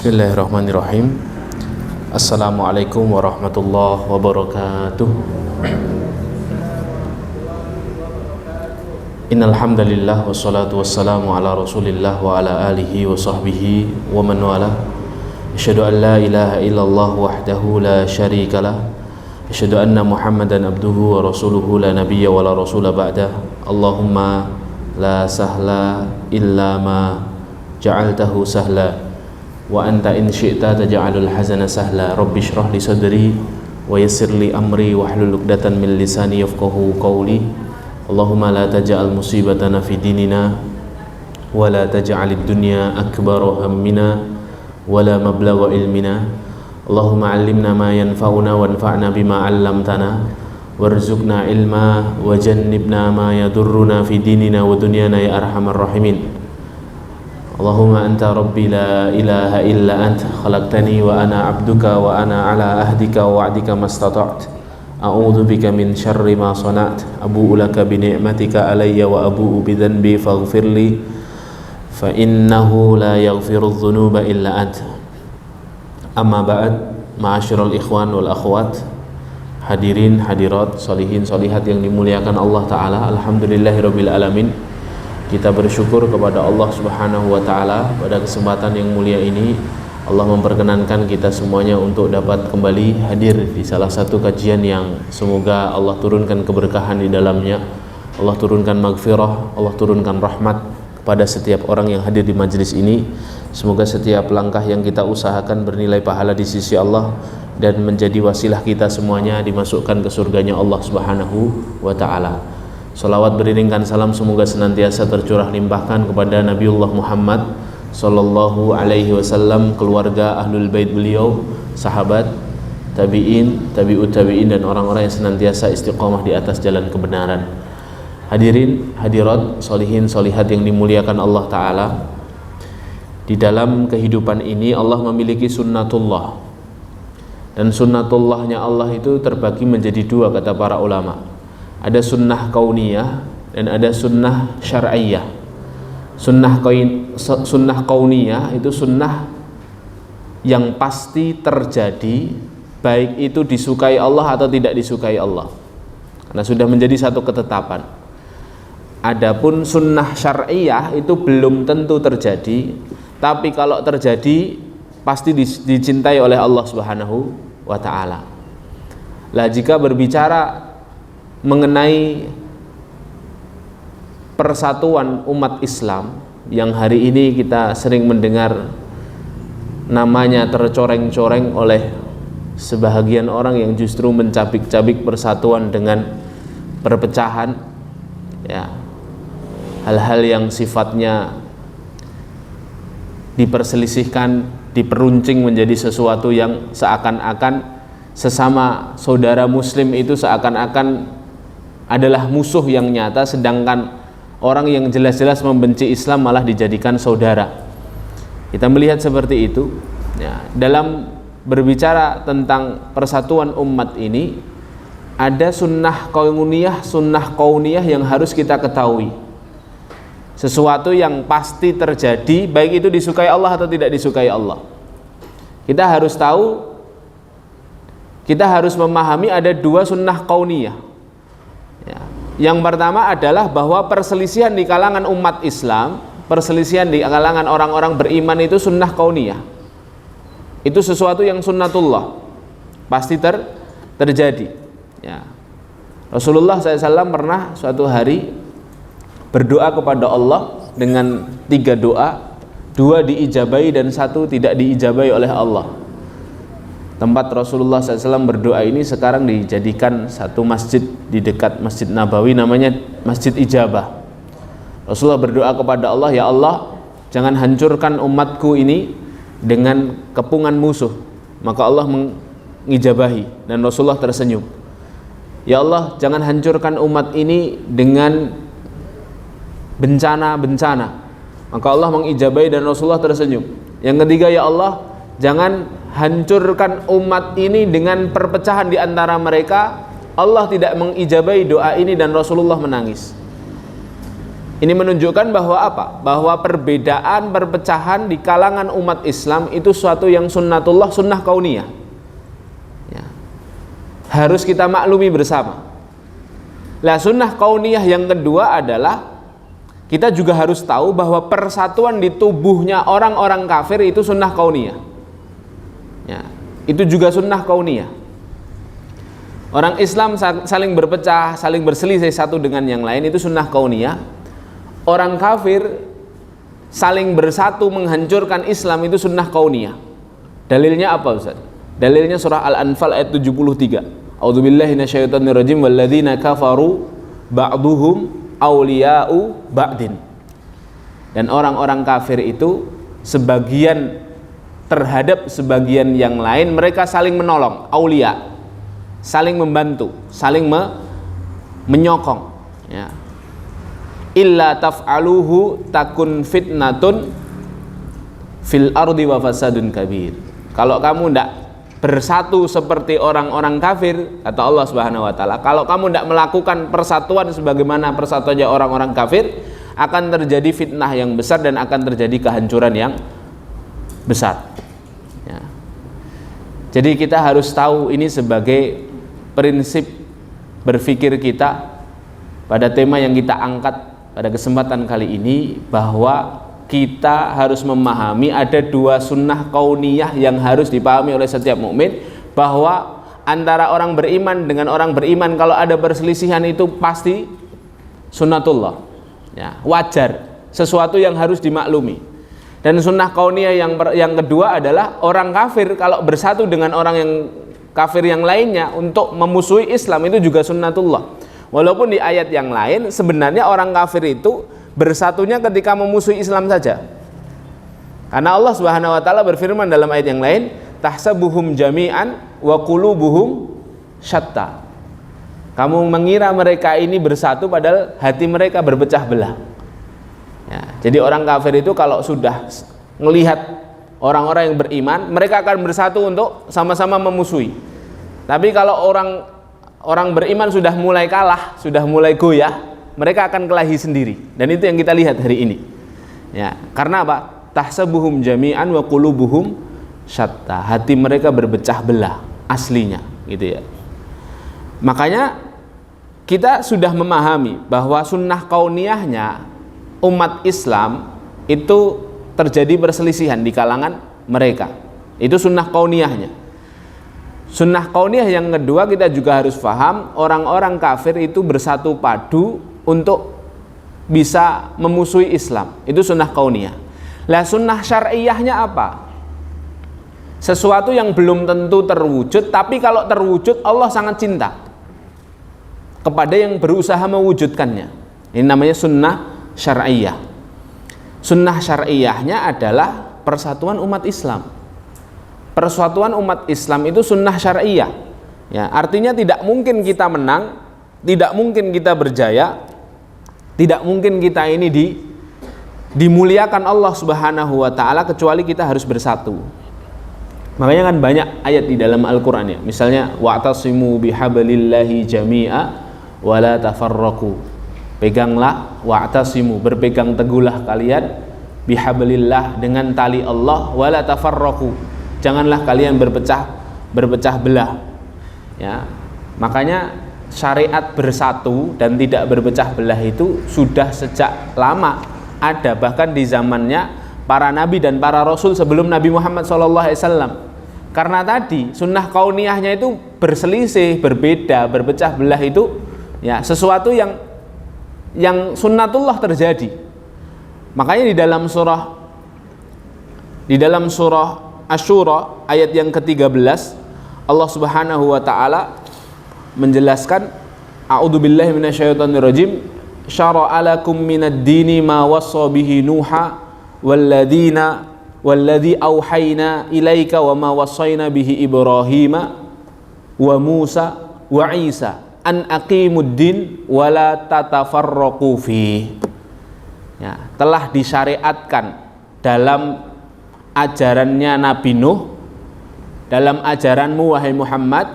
Bismillahirrahmanirrahim. Assalamualaikum warahmatullahi wabarakatuh. Innal hamdalillah wassalatu wassalamu ala Rasulillah wa ala alihi wa sahbihi wa man wala. Asyhadu an la ilaha illallah wahdahu la syarikalah. Asyhadu anna Muhammadan abduhu wa rasuluhu la nabiyya wa la rasula ba'dah. Allahumma la sahla illa ma ja'altahu sahla wa anta in syi'ta taj'alul hazana sahla. Rabbi shrah li sadri wa yassir li amri wahlul 'uqdatam min lisani yafqahu qawli. Allahumma la taj'al musibatana fi dinina wa la taj'alid dunya akbara hammina wa la mablagha ilmina. Allahumma 'allimna ma yanfa'una wanfa'na bima 'allamtana warzuqna ilma wa jannibna ma yadurruna fi dinina wa dunyana ya arhamar rahimin. Allahumma anta rabbi la ilaha illa anta khalaqtani wa ana abduka wa ana ala ahdika wa wa'dika mastata'tu. A'udzu bika min syarri ma sana'tu. Abu'u laka bi ni'matika alayya wa abu'u bi dhanbi faghfirli fa innahu la yaghfirudz dzunuba illa anta. Amma ba'd, ma'asyiral ikhwan wal akhwat, hadirin hadirat, sholihin sholihat yang dimuliakan Allah Ta'ala. Alhamdulillahirabbil alamin. Kita bersyukur kepada Allah Subhanahu wa Ta'ala pada kesempatan yang mulia ini Allah memperkenankan kita semuanya untuk dapat kembali hadir di salah satu kajian yang semoga Allah turunkan keberkahan di dalamnya, Allah turunkan maghfirah, Allah turunkan rahmat kepada setiap orang yang hadir di majelis ini. Semoga setiap langkah yang kita usahakan bernilai pahala di sisi Allah dan menjadi wasilah kita semuanya dimasukkan ke surganya Allah Subhanahu wa Ta'ala. Salawat beriringkan salam semoga senantiasa tercurah limpahkan kepada Nabiullah Muhammad sallallahu alaihi wasallam, keluarga ahlul bait beliau, sahabat, tabi'in, tabi'ut tabi'in dan orang-orang yang senantiasa istiqomah di atas jalan kebenaran. Hadirin, hadirat, sholihin, sholihat yang dimuliakan Allah Ta'ala. Di dalam kehidupan ini Allah memiliki sunnatullah. Dan sunnatullahnya Allah itu terbagi menjadi dua kata para ulama. Ada sunnah kauniyah dan ada sunnah syar'iyah. Sunnah kauniyah itu sunnah yang pasti terjadi, baik itu disukai Allah atau tidak disukai Allah, karena sudah menjadi satu ketetapan. Adapun sunnah syar'iyah itu belum tentu terjadi, tapi kalau terjadi pasti dicintai oleh Allah Subhanahu wa Ta'ala. Lah jika berbicara mengenai persatuan umat Islam yang hari ini kita sering mendengar namanya tercoreng-coreng oleh sebahagian orang yang justru mencabik-cabik persatuan dengan perpecahan, ya, hal-hal yang sifatnya diperselisihkan, diperuncing menjadi sesuatu yang seakan-akan sesama saudara muslim itu seakan-akan adalah musuh yang nyata, sedangkan orang yang jelas-jelas membenci Islam malah dijadikan saudara. Kita melihat seperti itu, ya. Dalam berbicara tentang persatuan umat ini ada sunnah kauniyah yang harus kita ketahui. Sesuatu yang pasti terjadi, baik itu disukai Allah atau tidak disukai Allah. Kita harus tahu, kita harus memahami ada dua sunnah kauniyah. Ya. Yang pertama adalah bahwa perselisihan di kalangan umat Islam, perselisihan di kalangan orang-orang beriman itu sunnah kauniyah. Itu sesuatu yang sunnatullah, pasti terjadi. Ya. Rasulullah SAW pernah suatu hari berdoa kepada Allah dengan 3 doa, 2 diijabai dan 1 tidak diijabai oleh Allah. Tempat Rasulullah SAW berdoa ini sekarang dijadikan satu masjid di dekat Masjid Nabawi, namanya Masjid Ijabah. Rasulullah berdoa kepada Allah, ya Allah, jangan hancurkan umatku ini dengan kepungan musuh. Maka Allah mengijabahi dan Rasulullah tersenyum. Ya Allah, jangan hancurkan umat ini dengan bencana-bencana. Maka Allah mengijabahi dan Rasulullah tersenyum. Yang ketiga, ya Allah, jangan hancurkan umat ini dengan perpecahan di antara mereka. Allah tidak mengijabahi doa ini dan Rasulullah menangis. Ini menunjukkan bahwa apa? Bahwa perbedaan, perpecahan di kalangan umat Islam itu suatu yang sunnatullah, sunnah kauniyah. Ya. Harus kita maklumi bersama. Lah sunnah kauniyah yang kedua adalah kita juga harus tahu bahwa persatuan di tubuhnya orang-orang kafir itu sunnah kauniyah. Ya, itu juga sunnah kauniyah. Orang Islam saling berpecah, saling berselisih satu dengan yang lain itu sunnah kauniyah. Orang kafir saling bersatu menghancurkan Islam itu sunnah kauniyah. Dalilnya apa Ustaz? Dalilnya surah Al-Anfal ayat 73. A'udzubillahi minasyaitonirrajim walladzina kafaru ba'duhum awliya'u ba'din. Dan orang-orang kafir itu sebagian terhadap sebagian yang lain mereka saling menolong, aulia, saling membantu, saling menyokong, ya. Illa taf'aluhu takun fitnatun fil ardi wa fasadun kabir. Kalau kamu tidak bersatu seperti orang-orang kafir, kata Allah Subhanahu wa taala, kalau kamu tidak melakukan persatuan sebagaimana persatuannya orang-orang kafir, akan terjadi fitnah yang besar dan akan terjadi kehancuran yang besar. Ya. Jadi kita harus tahu ini sebagai prinsip berpikir kita pada tema yang kita angkat pada kesempatan kali ini, bahwa kita harus memahami ada dua sunnah kauniyah yang harus dipahami oleh setiap mukmin, bahwa antara orang beriman dengan orang beriman kalau ada perselisihan itu pasti sunnatullah, ya, wajar, sesuatu yang harus dimaklumi. Dan sunnah kauniyah yang kedua adalah orang kafir kalau bersatu dengan orang yang kafir yang lainnya untuk memusuhi Islam itu juga sunnatullah. Walaupun di ayat yang lain sebenarnya orang kafir itu bersatunya ketika memusuhi Islam saja. Karena Allah Subhanahu wa taala berfirman dalam ayat yang lain, tahsabuhum jami'an wa qulubuhum syatta. Kamu mengira mereka ini bersatu padahal hati mereka berpecah belah. Ya, jadi orang kafir itu kalau sudah melihat orang-orang yang beriman, mereka akan bersatu untuk sama-sama memusuhi. Tapi kalau orang beriman sudah mulai kalah, sudah mulai goyah, mereka akan kelahi sendiri. Dan itu yang kita lihat hari ini. Ya, karena apa? Tahsabuhum jami'an wa qulubuhum syatta. Hati mereka berpecah belah aslinya, gitu ya. Makanya kita sudah memahami bahwa sunnah kauniyahnya umat Islam itu terjadi perselisihan di kalangan mereka. Itu sunnah kauniyahnya. Sunnah kauniyah yang kedua kita juga harus paham, orang-orang kafir itu bersatu padu untuk bisa memusuhi Islam. Itu sunnah kauniyah. Lah sunnah syar'iyahnya apa? Sesuatu yang belum tentu terwujud, tapi kalau terwujud Allah sangat cinta kepada yang berusaha mewujudkannya. Ini namanya sunnah syar'iyah. Sunnah syar'iyahnya adalah persatuan umat Islam. Persatuan umat Islam itu sunnah syar'iyah. Ya, artinya tidak mungkin kita menang, tidak mungkin kita berjaya, tidak mungkin kita ini dimuliakan Allah Subhanahu wa taala kecuali kita harus bersatu. Makanya kan banyak ayat di dalam Al-Qur'an ya. Misalnya wa'tasimu bihablillahi jami'a wa la tafarraqu. Peganglah, wa'tasimu, berpegang teguhlah kalian bihablillah, dengan tali Allah, wa la tafarraqu. Janganlah kalian berpecah belah. Ya. Makanya syariat bersatu dan tidak berpecah belah itu sudah sejak lama ada, bahkan di zamannya para nabi dan para rasul sebelum Nabi Muhammad SAW. Karena tadi sunnah kauniyahnya itu berselisih, berbeda, berpecah belah itu ya sesuatu yang sunnatullah terjadi. Makanya di dalam surah Asy-Syura ayat yang ke-13 Allah Subhanahu wa taala menjelaskan, a'udzubillahi minasyaitonirrajim, syara'a lakum minad dini ma wassa bihi nuha walladzi auhayna ilaika wa ma wassayna bihi ibrahima wa Musa wa Isa an aqimud din wa la tatafarraqu fi. Ya, telah disyariatkan dalam ajarannya Nabi Nuh, dalam ajaranmu wahai Muhammad,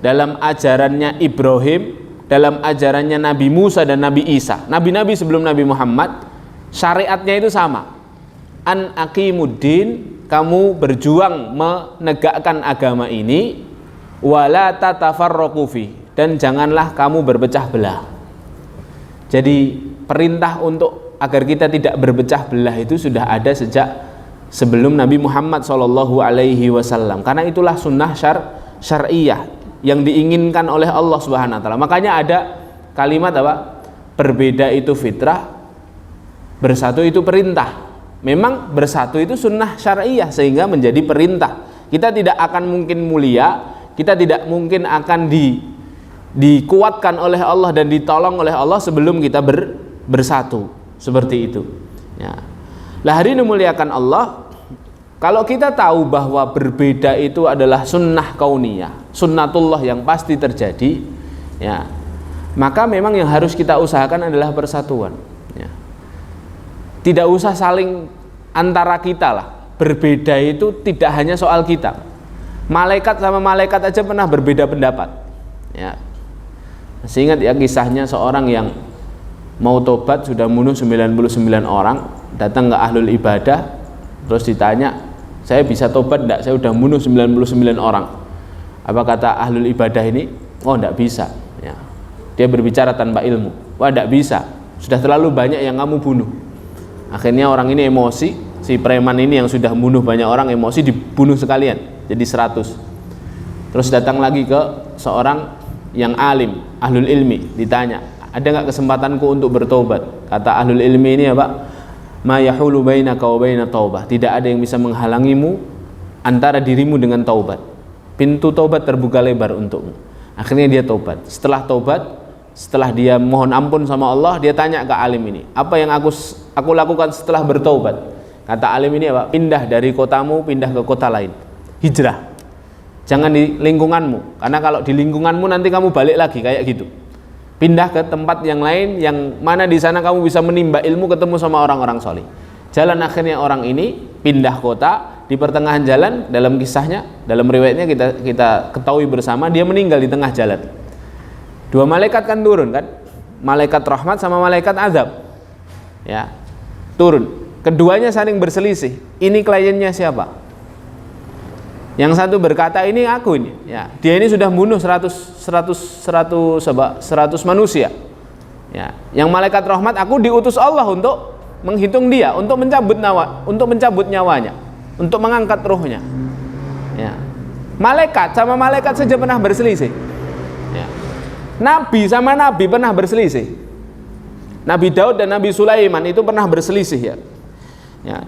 dalam ajarannya Ibrahim, dalam ajarannya Nabi Musa dan Nabi Isa, nabi-nabi sebelum Nabi Muhammad, syariatnya itu sama. An aqimuddin, kamu berjuang menegakkan agama ini, wala tatafarraqu fi, dan janganlah kamu berpecah belah. Jadi perintah untuk agar kita tidak berpecah belah itu sudah ada sejak sebelum Nabi Muhammad SAW, karena itulah sunnah syar'iyah yang diinginkan oleh Allah Subhanahu wa taala. Makanya ada kalimat apa? Berbeda itu fitrah, bersatu itu perintah. Memang bersatu itu sunnah syar'iyah sehingga menjadi perintah. Kita tidak akan mungkin mulia, kita tidak mungkin akan dikuatkan oleh Allah dan ditolong oleh Allah sebelum kita bersatu seperti itu. Ya. Lah hari ini muliakan Allah, kalau kita tahu bahwa berbeda itu adalah sunnah kauniyah, sunnatullah yang pasti terjadi, ya, maka memang yang harus kita usahakan adalah persatuan. Ya. Tidak usah saling antara kita lah. Berbeda itu tidak hanya soal kita. Malaikat sama malaikat aja pernah berbeda pendapat. Ya. Masih ingat ya kisahnya seorang yang mau tobat, sudah bunuh 99 orang, datang ke ahlul ibadah, terus ditanya, saya bisa tobat enggak? Saya sudah bunuh 99 orang. Apa kata ahlul ibadah ini? Oh, enggak bisa. Ya. Dia berbicara tanpa ilmu. Wah, enggak bisa. Sudah terlalu banyak yang kamu bunuh. Akhirnya orang ini emosi, si preman ini yang sudah bunuh banyak orang emosi, dibunuh sekalian, jadi 100. Terus datang lagi ke seorang yang alim, ahlul ilmi, ditanya, ada nggak kesempatanku untuk bertobat? Kata ahlul ilmi ini apa? Ma yahulu bainaka wa baina taubah. Tidak ada yang bisa menghalangimu antara dirimu dengan taubat. Pintu taubat terbuka lebar untukmu. Akhirnya dia taubat. Setelah taubat, setelah dia mohon ampun sama Allah, dia tanya ke alim ini, apa yang aku lakukan setelah bertaubat? Kata alim ini apa? Pindah dari kotamu, pindah ke kota lain, hijrah. Jangan di lingkunganmu, karena kalau di lingkunganmu nanti kamu balik lagi kayak gitu. Pindah ke tempat yang lain, yang mana di sana kamu bisa menimba ilmu, ketemu sama orang-orang soleh. Jalan akhirnya orang ini pindah kota, di pertengahan jalan, dalam kisahnya, dalam riwayatnya kita ketahui bersama, dia meninggal di tengah jalan. Dua malaikat kan turun kan, malaikat rahmat sama malaikat azab, ya, turun. Keduanya saling berselisih. Ini kliennya siapa? Yang satu berkata, ini aku ini, ya, dia ini sudah bunuh 100 manusia. Ya, yang malaikat rahmat, aku diutus Allah untuk menghitung dia, untuk mencabut nyawanya, untuk mengangkat ruhnya. Ya. Malaikat sama malaikat saja pernah berselisih. Ya. Nabi sama nabi pernah berselisih. Nabi Daud dan Nabi Sulaiman itu pernah berselisih, ya. Ya.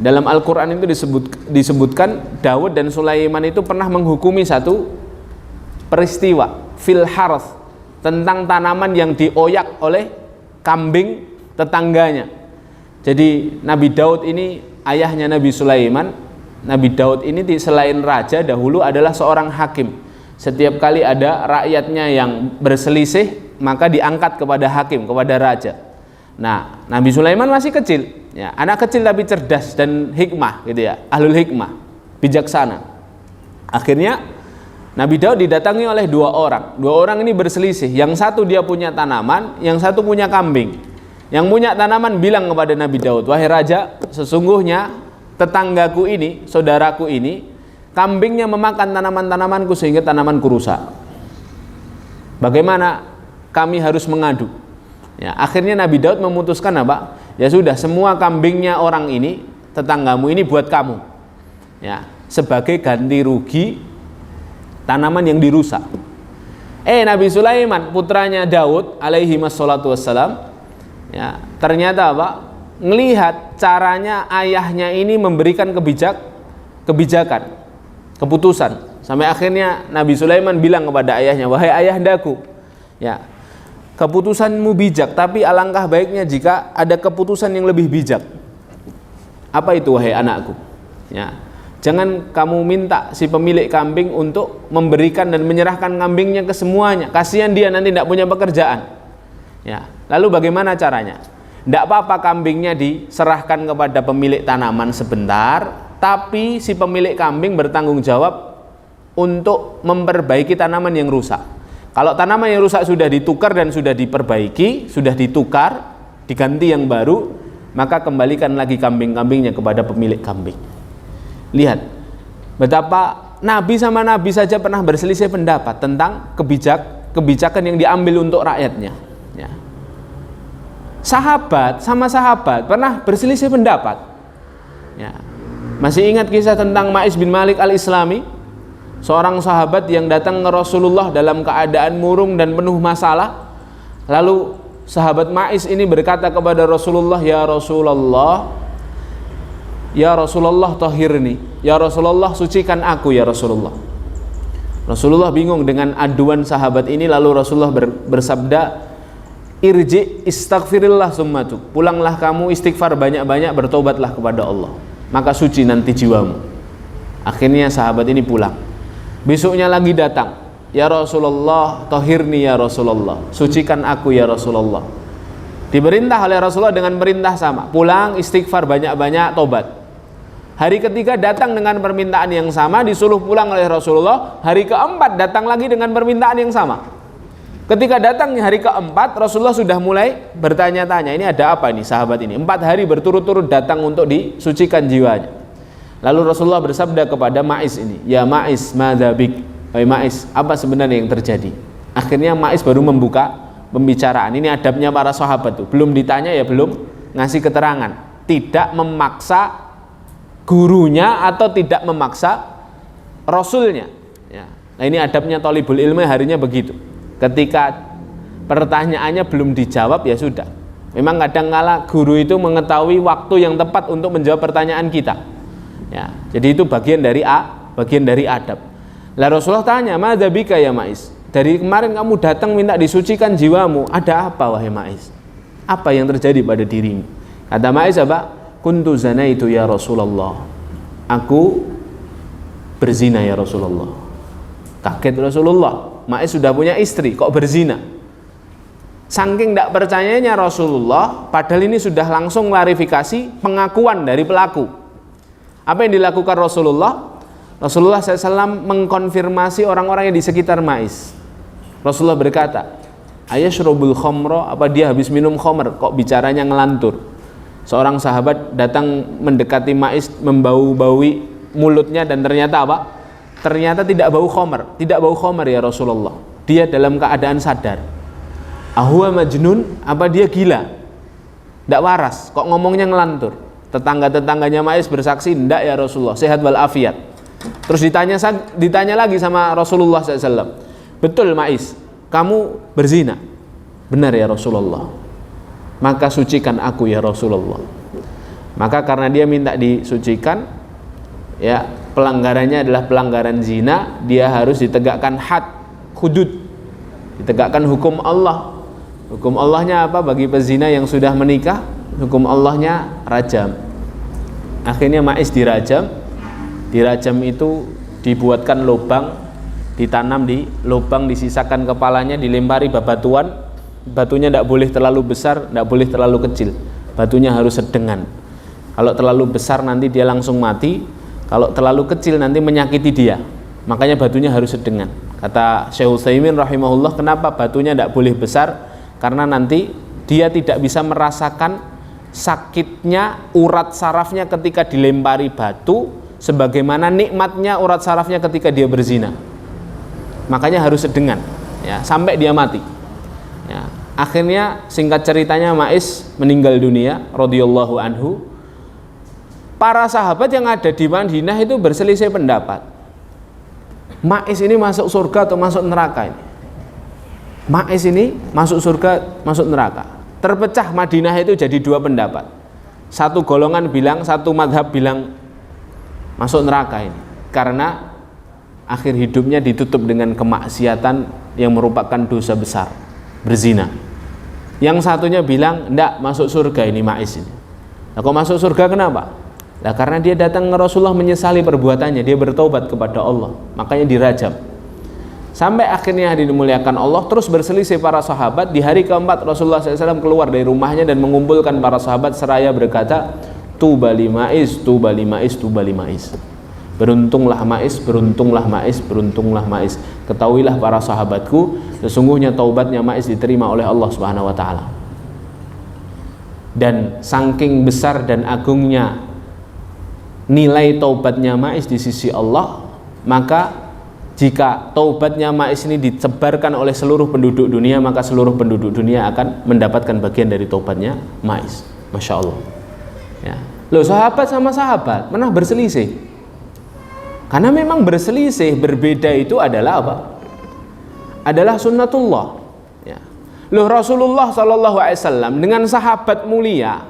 Dalam Al-Quran itu disebutkan Daud dan Sulaiman itu pernah menghukumi satu peristiwa fil harth, tentang tanaman yang dioyak oleh kambing tetangganya. Jadi Nabi Daud ini ayahnya Nabi Sulaiman. Nabi Daud ini selain raja dahulu adalah seorang hakim. Setiap kali ada rakyatnya yang berselisih, maka diangkat kepada hakim, kepada raja. Nah, Nabi Sulaiman masih kecil, ya, anak kecil tapi cerdas dan hikmah, gitu ya, ahlul hikmah, bijaksana. Akhirnya Nabi Daud didatangi oleh dua orang. Dua orang ini berselisih. Yang satu dia punya tanaman, yang satu punya kambing. Yang punya tanaman bilang kepada Nabi Daud, wahai raja, sesungguhnya tetanggaku ini, saudaraku ini, kambingnya memakan tanaman-tanamanku sehingga tanamanku rusak. Bagaimana kami harus mengadu? Ya, akhirnya Nabi Daud memutuskan apa? Ya sudah, semua kambingnya orang ini, tetanggamu ini buat kamu. Ya, sebagai ganti rugi tanaman yang dirusak. Nabi Sulaiman, putranya Daud alaihi wassalatu wassalam, ya, ternyata apa? Ngelihat caranya ayahnya ini memberikan kebijakan, keputusan, sampai akhirnya Nabi Sulaiman bilang kepada ayahnya, wahai ayahandaku, ya, keputusanmu bijak, tapi alangkah baiknya jika ada keputusan yang lebih bijak. Apa itu, wahai anakku? Ya, jangan kamu minta si pemilik kambing untuk memberikan dan menyerahkan kambingnya ke semuanya. Kasihan dia nanti tidak punya pekerjaan. Ya, lalu bagaimana caranya? Tidak apa-apa kambingnya diserahkan kepada pemilik tanaman sebentar, tapi si pemilik kambing bertanggung jawab untuk memperbaiki tanaman yang rusak. Kalau tanaman yang rusak sudah ditukar dan sudah diperbaiki, sudah ditukar, diganti yang baru, maka kembalikan lagi kambing-kambingnya kepada pemilik kambing. Lihat betapa Nabi sama Nabi saja pernah berselisih pendapat tentang kebijakan yang diambil untuk rakyatnya. Ya. Sahabat sama sahabat pernah berselisih pendapat. Ya. Masih ingat kisah tentang Ma'is bin Malik al-Islami, seorang sahabat yang datang ke Rasulullah dalam keadaan murung dan penuh masalah. Lalu sahabat Ma'is ini berkata kepada Rasulullah, ya Rasulullah tahhirni, ya Rasulullah sucikan aku ya Rasulullah. Rasulullah bingung dengan aduan sahabat ini, lalu Rasulullah bersabda, irji istaghfirillah summatu, pulanglah kamu istighfar banyak-banyak, bertobatlah kepada Allah, maka suci nanti jiwamu. Akhirnya sahabat ini pulang. Besoknya lagi datang, ya Rasulullah tahhirni ya Rasulullah, sucikan aku ya Rasulullah. Diperintah oleh Rasulullah dengan perintah sama, pulang istighfar banyak-banyak, tobat. Hari ketiga datang dengan permintaan yang sama, disuruh pulang oleh Rasulullah. Hari keempat datang lagi dengan permintaan yang sama. Ketika datangnya hari keempat, Rasulullah sudah mulai bertanya-tanya, ini ada apa ini sahabat ini? 4 hari berturut-turut datang untuk disucikan jiwanya. Lalu Rasulullah bersabda kepada Ma'is ini, ya Ma'is, madzabik, wahai Ma'is, apa sebenarnya yang terjadi? Akhirnya Ma'is baru membuka pembicaraan. Ini adabnya para sahabat tuh, belum ditanya ya belum ngasih keterangan, tidak memaksa gurunya atau tidak memaksa Rasulnya. Ya. Nah ini adabnya thalibul ilmi, harinya begitu. Ketika pertanyaannya belum dijawab ya sudah. Memang kadang-kala guru itu mengetahui waktu yang tepat untuk menjawab pertanyaan kita. Ya, jadi itu bagian dari adab. Lah Rasulullah tanya, madzabika ya Ma'is? Dari kemarin kamu datang minta disucikan jiwamu, ada apa wahai Ma'is? Apa yang terjadi pada dirimu? Kata Ma'is apa? Kuntu zanaitu ya Rasulullah. Aku berzina ya Rasulullah. Kaget Rasulullah. Ma'is sudah punya istri, kok berzina? Saking tidak percayanya Rasulullah, padahal ini sudah langsung klarifikasi pengakuan dari pelaku. Apa yang dilakukan Rasulullah? Rasulullah SAW mengkonfirmasi orang-orang yang di sekitar Ma'is. Rasulullah berkata, ayashrubul khamra, apa dia habis minum khamr? Kok bicaranya ngelantur? Seorang sahabat datang mendekati Ma'is, membau-baui mulutnya, dan ternyata apa? Ternyata tidak bau khamr, tidak bau khamr ya Rasulullah. Dia dalam keadaan sadar. Ahuwa majnun, apa dia gila? Tidak waras, kok ngomongnya ngelantur? Tetangga-tetangganya Ma'is bersaksi, tidak ya Rasulullah, sehat walafiat. Terus ditanya lagi sama Rasulullah SAW, betul Ma'is, kamu berzina? Benar ya Rasulullah. Maka sucikan aku ya Rasulullah. Maka karena dia minta disucikan, ya pelanggarannya adalah pelanggaran zina, dia harus ditegakkan had, hudud, ditegakkan hukum Allah. Hukum Allahnya apa bagi pezina yang sudah menikah? Hukum Allahnya rajam. Akhirnya Ma'is dirajam. Dirajam itu dibuatkan lubang, ditanam di lubang, disisakan kepalanya, dilempari bebatuan. Batunya tidak boleh terlalu besar, tidak boleh terlalu kecil. Batunya harus sedengan. Kalau terlalu besar nanti dia langsung mati. Kalau terlalu kecil nanti menyakiti dia. Makanya batunya harus sedengan. Kata Syekh Utsaimin rahimahullah, kenapa batunya tidak boleh besar? Karena nanti dia tidak bisa merasakan sakitnya urat sarafnya ketika dilempari batu, sebagaimana nikmatnya urat sarafnya ketika dia berzina. Makanya harus sedengan, ya, sampai dia mati. Ya. Akhirnya singkat ceritanya Ma'is meninggal dunia radhiyallahu anhu. Para sahabat yang ada di Madinah itu berselisih pendapat. Ma'is ini masuk surga atau masuk neraka ini? Ma'is ini masuk surga, masuk neraka. Terpecah Madinah itu jadi 2 pendapat. Satu golongan bilang, satu madhab bilang masuk neraka ini, karena akhir hidupnya ditutup dengan kemaksiatan yang merupakan dosa besar, berzina. Yang satunya bilang, enggak, masuk surga ini Ma'is ini. Nah, kok masuk surga kenapa? Nah, karena dia datang ke Rasulullah menyesali perbuatannya, dia bertobat kepada Allah, makanya dirajam. Sampai akhirnya dimuliakan Allah, terus berselisih para sahabat. Di hari keempat Rasulullah SAW keluar dari rumahnya dan mengumpulkan para sahabat seraya berkata, tuba li Ma'is, tuba li Ma'is, tuba li Ma'is. Beruntunglah Mais, beruntunglah Mais, beruntunglah Mais. Ketahuilah para sahabatku, sesungguhnya taubatnya Mais diterima oleh Allah Subhanahu wa taala. Dan saking besar dan agungnya nilai taubatnya Mais di sisi Allah, maka jika taubatnya Mais ini disebarkan oleh seluruh penduduk dunia, maka seluruh penduduk dunia akan mendapatkan bagian dari taubatnya Mais. Masya Allah. Ya. Loh, sahabat sama sahabat pernah berselisih. Karena memang berselisih, berbeda itu adalah apa? Adalah sunnatullah. Ya. Loh, Rasulullah SAW dengan sahabat mulia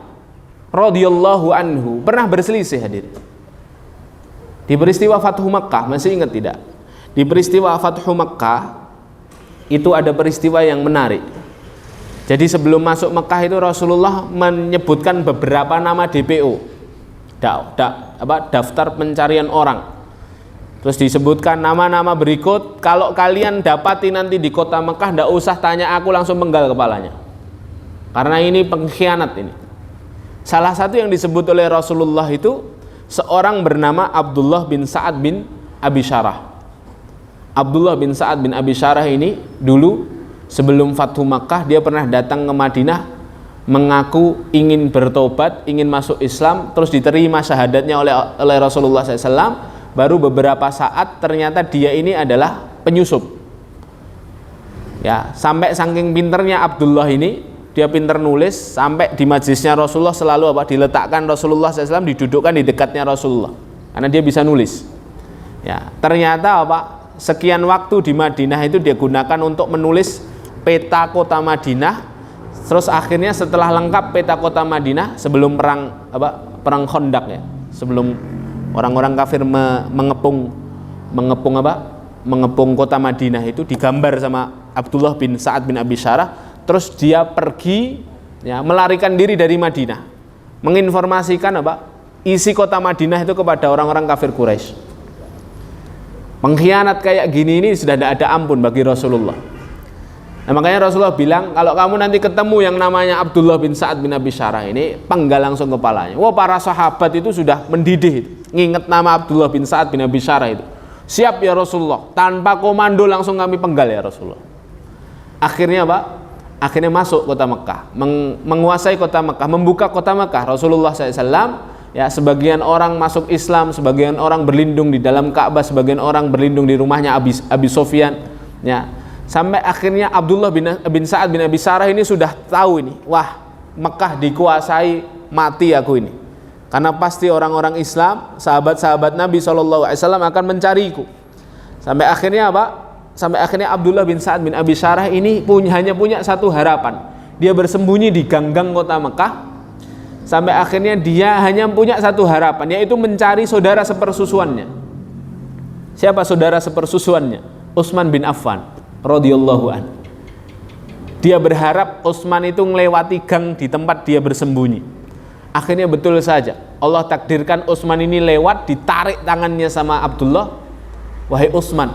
radhiyallahu anhu pernah berselisih, hadir. Di peristiwa Fathu Makkah, masih ingat tidak? Di peristiwa Fathu Makkah itu ada peristiwa yang menarik. Jadi sebelum masuk Mekah itu Rasulullah menyebutkan beberapa nama DPO, daftar pencarian orang. Terus disebutkan nama-nama berikut, kalau kalian dapati nanti di kota Mekah, tidak usah tanya aku, langsung penggal kepalanya. Karena ini pengkhianat ini. Salah satu yang disebut oleh Rasulullah itu seorang bernama Abdullah bin Sa'ad bin Abi Syarah. Abdullah bin Sa'ad bin Abi Syarah ini dulu sebelum Fathu Makkah dia pernah datang ke Madinah, mengaku ingin bertobat, ingin masuk Islam, terus diterima syahadatnya oleh Rasulullah SAW. Baru beberapa saat ternyata dia ini adalah penyusup. Ya, sampai saking pinternya Abdullah ini, dia pinter nulis, sampai di majlisnya Rasulullah selalu diletakkan Rasulullah SAW, didudukkan di dekatnya Rasulullah, karena dia bisa nulis. Ya, ternyata sekian waktu di Madinah itu dia gunakan untuk menulis peta kota Madinah. Terus akhirnya setelah lengkap peta kota Madinah sebelum perang Khandaq, ya, sebelum orang-orang kafir mengepung kota Madinah, itu digambar sama Abdullah bin Sa'ad bin Abi Syarah. Terus dia pergi, ya, melarikan diri dari Madinah, menginformasikan isi kota Madinah itu kepada orang-orang kafir Quraisy. Pengkhianat kayak gini ini sudah tidak ada ampun bagi Rasulullah. Nah, makanya Rasulullah bilang, kalau kamu nanti ketemu yang namanya Abdullah bin Sa'ad bin Abi Syarah ini, penggal langsung kepalanya. Wah, para sahabat itu sudah mendidih, nginget nama Abdullah bin Sa'ad bin Abi Syarah itu. Siap ya Rasulullah, tanpa komando langsung kami penggal ya Rasulullah. Akhirnya akhirnya masuk kota Mekah, menguasai kota Mekah, membuka kota Mekah. Rasulullah SAW, ya, sebagian orang masuk Islam, sebagian orang berlindung di dalam Ka'bah, sebagian orang berlindung di rumahnya Abi Sufyan, ya. Sampai akhirnya Abdullah bin Sa'ad bin Abi Syarah ini sudah tahu ini, wah, Mekah dikuasai, mati aku ini. Karena pasti orang-orang Islam, sahabat-sahabat Nabi SAW akan mencariku. Sampai akhirnya Sampai akhirnya Abdullah bin Sa'ad bin Abi Syarah ini hanya punya satu harapan. Dia bersembunyi di gang-gang kota Mekah. Sampai akhirnya dia hanya punya satu harapan, yaitu mencari saudara sepersusuannya. Siapa saudara sepersusuannya? Utsman bin Affan radhiyallahu an. Dia berharap Utsman itu melewati gang di tempat dia bersembunyi. Akhirnya betul saja, Allah takdirkan Utsman ini lewat, ditarik tangannya sama Abdullah. Wahai Utsman,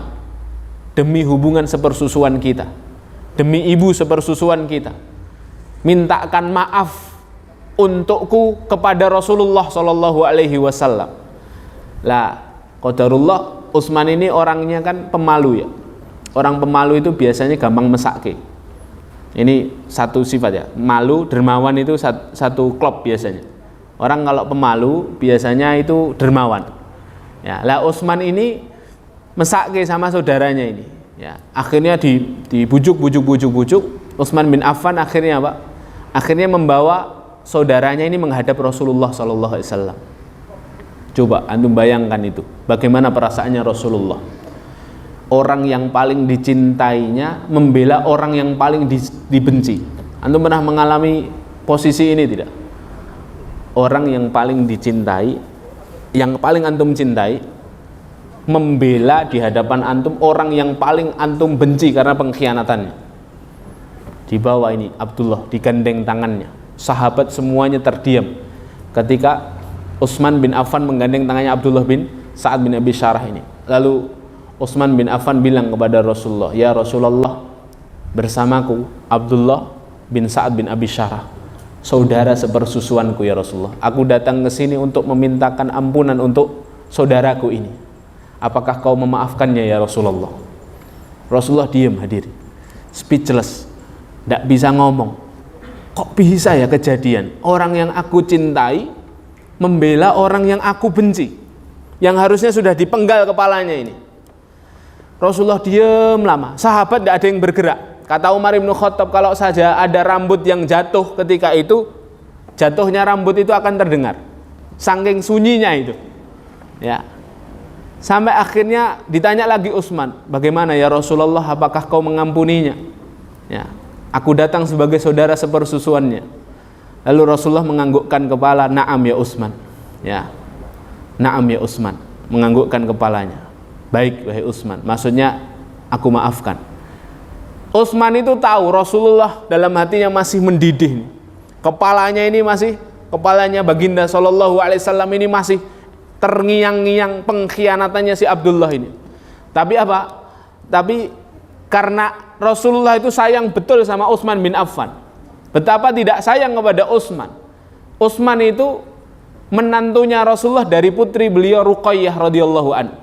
demi hubungan sepersusuan kita, demi ibu sepersusuan kita, mintakan maaf untukku kepada Rasulullah Shallallahu Alaihi Wasallam. Lah, qadarullah, Utsman ini orangnya kan pemalu, ya. Orang pemalu itu biasanya gampang mesake. Ini satu sifat, ya. Malu, dermawan itu satu klop biasanya. Orang kalau pemalu biasanya itu dermawan. Ya, lah Utsman ini mesake sama saudaranya ini. Ya, akhirnya dibujuk. Utsman bin Affan akhirnya akhirnya membawa saudaranya ini menghadap Rasulullah Sallallahu Alaihi Wasallam. Coba antum bayangkan itu, bagaimana perasaannya Rasulullah. Orang yang paling dicintainya membela orang yang paling dibenci. Antum pernah mengalami posisi ini tidak? Orang yang paling dicintai, yang paling antum cintai, membela di hadapan antum orang yang paling antum benci karena pengkhianatannya. Di bawah ini Abdullah digandeng tangannya. Sahabat semuanya terdiam ketika Utsman bin Affan menggandeng tangannya Abdullah bin Sa'ad bin Abi Syarah ini. Lalu Utsman bin Affan bilang kepada Rasulullah, ya Rasulullah, bersamaku Abdullah bin Sa'ad bin Abi Syarah, saudara sepersusuanku ya Rasulullah. Aku datang ke sini untuk memintakan ampunan untuk saudaraku ini. apakah kau memaafkannya ya Rasulullah? Rasulullah diam hadirin, speechless, tidak bisa ngomong. Kok bisa ya kejadian orang yang aku cintai membela orang yang aku benci, yang harusnya sudah dipenggal kepalanya ini. Rasulullah diam lama, sahabat tidak ada yang bergerak. Kata Umar bin Khattab, kalau saja ada rambut yang jatuh ketika itu, jatuhnya rambut itu akan terdengar, saking sunyinya itu. Ya. Sampai akhirnya ditanya lagi Utsman, bagaimana ya Rasulullah, apakah kau mengampuninya? Ya. Aku datang sebagai saudara sepersusuannya. Lalu Rasulullah menganggukkan kepala, na'am ya Utsman. Ya. Na'am ya Utsman, menganggukkan kepalanya. Baik wahai Utsman, maksudnya aku maafkan. Utsman itu tahu Rasulullah dalam hatinya masih mendidih. Kepalanya ini masih, kepalanya baginda sallallahu alaihi wasallam ini masih terngiang-ngiang pengkhianatannya si Abdullah ini. Tapi apa? Tapi karena Rasulullah itu sayang betul sama Utsman bin Affan. Betapa tidak sayang kepada Utsman. Utsman itu menantunya Rasulullah dari putri beliau Ruqayyah radhiyallahu an.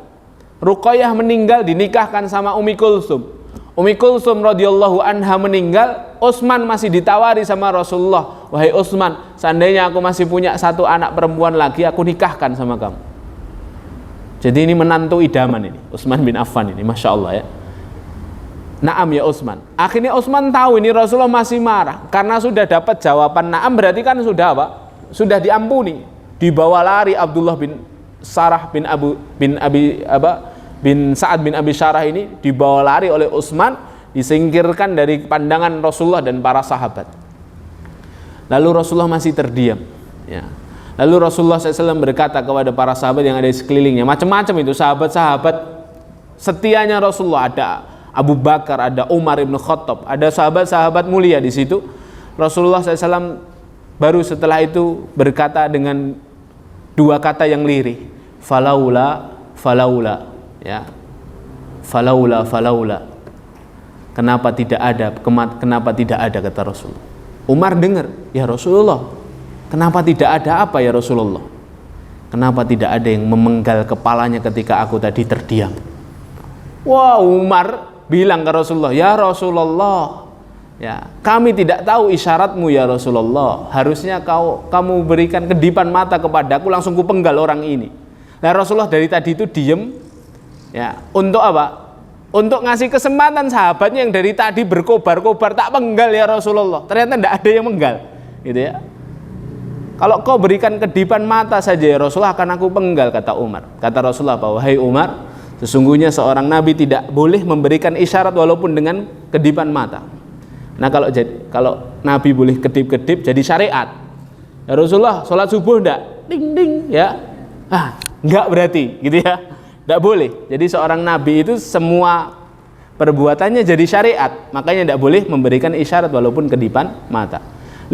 Ruqayyah meninggal dinikahkan sama Ummi Kulsum. Ummi Kulsum radhiyallahu anha meninggal, Utsman masih ditawari sama Rasulullah, wahai Utsman, seandainya aku masih punya satu anak perempuan lagi, aku nikahkan sama kamu. Jadi ini menantu idaman ini, Utsman bin Affan ini, masya Allah ya. Naam ya Utsman. Akhirnya Utsman tahu ini Rasulullah masih marah, karena sudah dapat jawaban naam, berarti kan sudah apa? Sudah diampuni. Dibawa lari Abdullah bin Sarah bin Sa'ad bin Abi Syarah ini dibawa lari oleh Utsman, disingkirkan dari pandangan Rasulullah dan para sahabat. Lalu Rasulullah masih terdiam. Ya. Lalu Rasulullah SAW berkata kepada para sahabat yang ada di sekelilingnya, macam-macam itu sahabat-sahabat setianya Rasulullah, ada Abu Bakar, ada Umar bin Khattab, ada sahabat-sahabat mulia di situ. Rasulullah SAW baru setelah itu berkata dengan dua kata yang lirih, falaula, ya, falaula, kenapa tidak ada, kata Rasul. Umar dengar, ya Rasulullah, kenapa tidak ada apa ya Rasulullah? Kenapa tidak ada yang memenggal kepalanya ketika aku tadi terdiam? Wah, Umar bilang ke Rasulullah, ya Rasulullah, ya, kami tidak tahu isyaratmu ya Rasulullah. Harusnya kamu berikan kedipan mata kepadaku, langsung kupenggal orang ini. Nah, Rasulullah dari tadi itu diem, ya, untuk apa? Untuk ngasih kesempatan sahabatnya yang dari tadi berkobar-kobar, tak penggal ya Rasulullah. Ternyata tidak ada yang menggal, gitu ya. Kalau kau berikan kedipan mata saja ya Rasulullah, akan aku penggal, kata Umar. Kata Rasulullah, wahai Umar, sesungguhnya seorang nabi tidak boleh memberikan isyarat walaupun dengan kedipan mata. Nah, kalau nabi boleh kedip-kedip jadi syariat. Ya Rasulullah, sholat subuh enggak? Ding ding, ya. Enggak berarti, gitu ya. Tidak boleh. Jadi seorang nabi itu semua perbuatannya jadi syariat. Makanya tidak boleh memberikan isyarat walaupun kedipan mata.